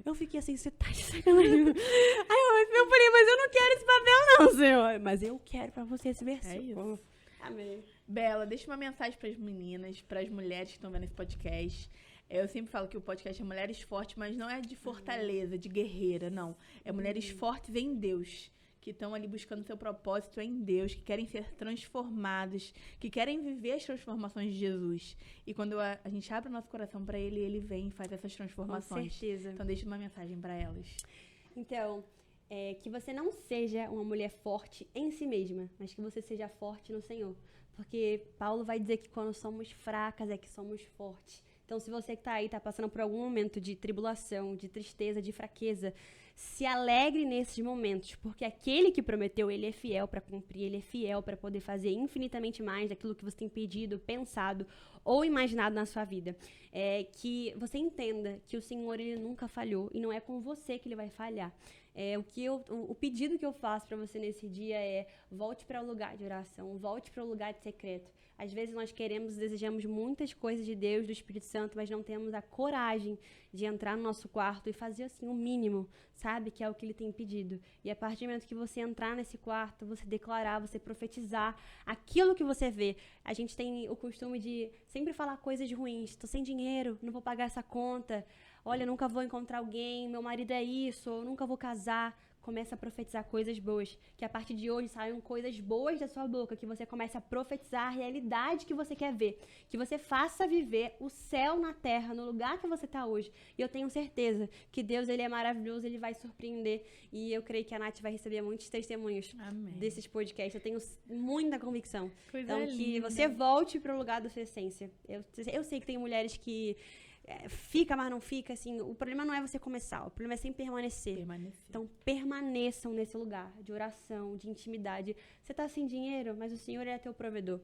[SPEAKER 2] Eu fiquei assim, você tá de sacanagem. Aí eu falei, mas eu não quero esse papel não, Senhor. Mas eu quero pra você esse versículo.
[SPEAKER 1] É isso.
[SPEAKER 2] Amém.
[SPEAKER 1] Bela, deixa uma mensagem pras meninas, pras mulheres que estão vendo esse podcast. Eu sempre falo que o podcast é Mulheres Fortes, mas não é de fortaleza, de guerreira, não. É mulheres fortes em Deus, que estão ali buscando seu propósito em Deus, que querem ser transformadas, que querem viver as transformações de Jesus. E quando a gente abre o nosso coração para Ele, Ele vem e faz essas transformações.
[SPEAKER 2] Com certeza.
[SPEAKER 1] Então deixa uma mensagem para elas.
[SPEAKER 2] Então, que você não seja uma mulher forte em si mesma, mas que você seja forte no Senhor. Porque Paulo vai dizer que quando somos fracas é que somos fortes. Então, se você que tá aí, tá passando por algum momento de tribulação, de tristeza, de fraqueza, se alegre nesses momentos, porque aquele que prometeu, ele é fiel para cumprir, ele é fiel para poder fazer infinitamente mais daquilo que você tem pedido, pensado ou imaginado na sua vida. Que você entenda que o Senhor, ele nunca falhou e não é com você que ele vai falhar. O pedido que eu faço para você nesse dia é: volte para o lugar de oração, volte para o lugar de secreto. Às vezes nós desejamos muitas coisas de Deus, do Espírito Santo, mas não temos a coragem de entrar no nosso quarto e fazer assim o mínimo, sabe? Que é o que ele tem pedido. E a partir do momento que você entrar nesse quarto, você declarar, você profetizar aquilo que você vê. A gente tem o costume de sempre falar coisas ruins. Estou sem dinheiro, não vou pagar essa conta. Olha, nunca vou encontrar alguém, meu marido é isso, eu nunca vou casar. Começa a profetizar coisas boas, que a partir de hoje saiam coisas boas da sua boca, que você comece a profetizar a realidade que você quer ver, que você faça viver o céu na terra, no lugar que você está hoje. E eu tenho certeza que Deus, ele é maravilhoso, ele vai surpreender, e eu creio que a Nath vai receber muitos testemunhos desses podcasts. Eu tenho muita convicção. Então, que você volte para o lugar da sua essência. Eu sei que tem mulheres que fica, mas não fica, assim, o problema não é você começar, o problema é sempre permanecer. Então, permaneçam nesse lugar de oração, de intimidade. Você tá sem dinheiro, mas o Senhor é teu provedor.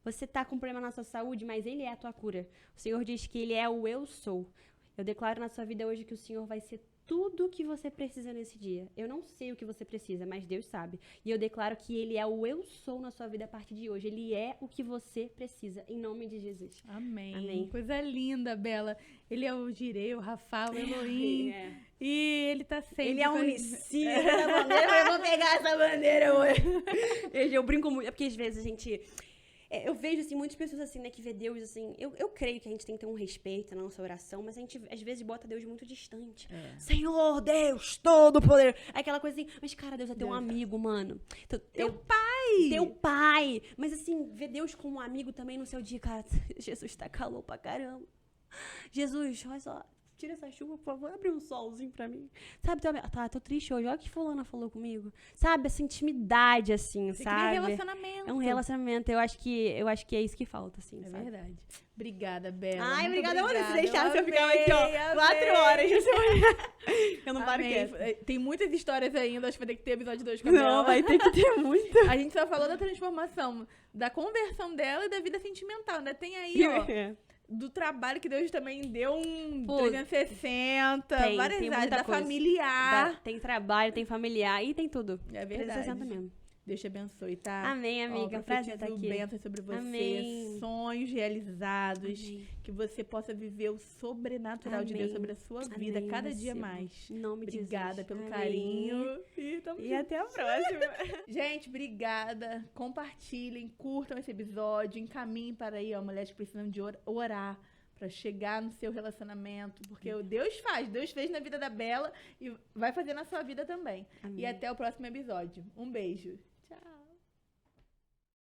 [SPEAKER 2] Você tá com problema na sua saúde, mas Ele é a tua cura. O Senhor diz que Ele é o eu sou. Eu declaro na sua vida hoje que o Senhor vai ser tudo o que você precisa nesse dia. Eu não sei o que você precisa, mas Deus sabe. E eu declaro que Ele é o eu sou na sua vida a partir de hoje. Ele é o que você precisa, em nome de Jesus.
[SPEAKER 1] Amém.
[SPEAKER 2] Amém.
[SPEAKER 1] Coisa linda, Bela. Ele é o Jirei, o Rafa, o Elohim. E ele tá sempre...
[SPEAKER 2] Ele é um Nissi. Eu vou pegar essa bandeira hoje. Eu brinco muito, é porque às vezes a gente... Eu vejo, assim, muitas pessoas, assim, né, que vê Deus, assim... Eu creio que a gente tem que ter um respeito na nossa oração, mas a gente, às vezes, bota Deus muito distante. Senhor, Deus, todo poder. Aquela coisa assim, mas, cara, Deus é teu amigo, mano.
[SPEAKER 1] Teu pai!
[SPEAKER 2] Teu pai! Mas, assim, ver Deus como um amigo também no seu dia, cara, Jesus tá calor pra caramba. Jesus, olha só... Tira essa chuva, por favor, abre um solzinho pra mim. Sabe, tô triste hoje, olha o que fulana falou comigo. Sabe, essa intimidade, assim,
[SPEAKER 1] Você
[SPEAKER 2] sabe?
[SPEAKER 1] Cria relacionamento.
[SPEAKER 2] É um relacionamento, eu acho que é isso que falta, assim,
[SPEAKER 1] sabe?
[SPEAKER 2] É verdade.
[SPEAKER 1] Obrigada, Bela.
[SPEAKER 2] Ai,
[SPEAKER 1] obrigada.
[SPEAKER 2] Se deixasse eu ficar aqui, ó, 4 horas. Eu não paro quieto.
[SPEAKER 1] Tem muitas histórias ainda, acho que vai ter que ter episódio 2 com a Bela.
[SPEAKER 2] Não, vai ter que ter muito.
[SPEAKER 1] A gente só falou da transformação, da conversão dela e da vida sentimental, né? Tem aí, ó... Do trabalho que Deus também deu 360, várias áreas, da coisa. Familiar.
[SPEAKER 2] Tem trabalho, tem familiar e tem tudo.
[SPEAKER 1] É verdade.
[SPEAKER 2] 360 mesmo.
[SPEAKER 1] Deus te abençoe, tá?
[SPEAKER 2] Amém, amiga. Prazer estar aqui.
[SPEAKER 1] Bênçãos sobre você,
[SPEAKER 2] Amém.
[SPEAKER 1] sonhos realizados,
[SPEAKER 2] Amém.
[SPEAKER 1] Que você possa viver o sobrenatural de Deus sobre a sua vida, cada dia mais.
[SPEAKER 2] Em nome de Jesus.
[SPEAKER 1] Obrigada pelo carinho.
[SPEAKER 2] E até a próxima.
[SPEAKER 1] Gente, obrigada. Compartilhem, curtam esse episódio, encaminhem para aí, ó, mulheres que precisam de orar para chegar no seu relacionamento, porque o Deus fez na vida da Bela e vai fazer na sua vida também.
[SPEAKER 2] Amém.
[SPEAKER 1] E até o próximo episódio. Um beijo. Tchau.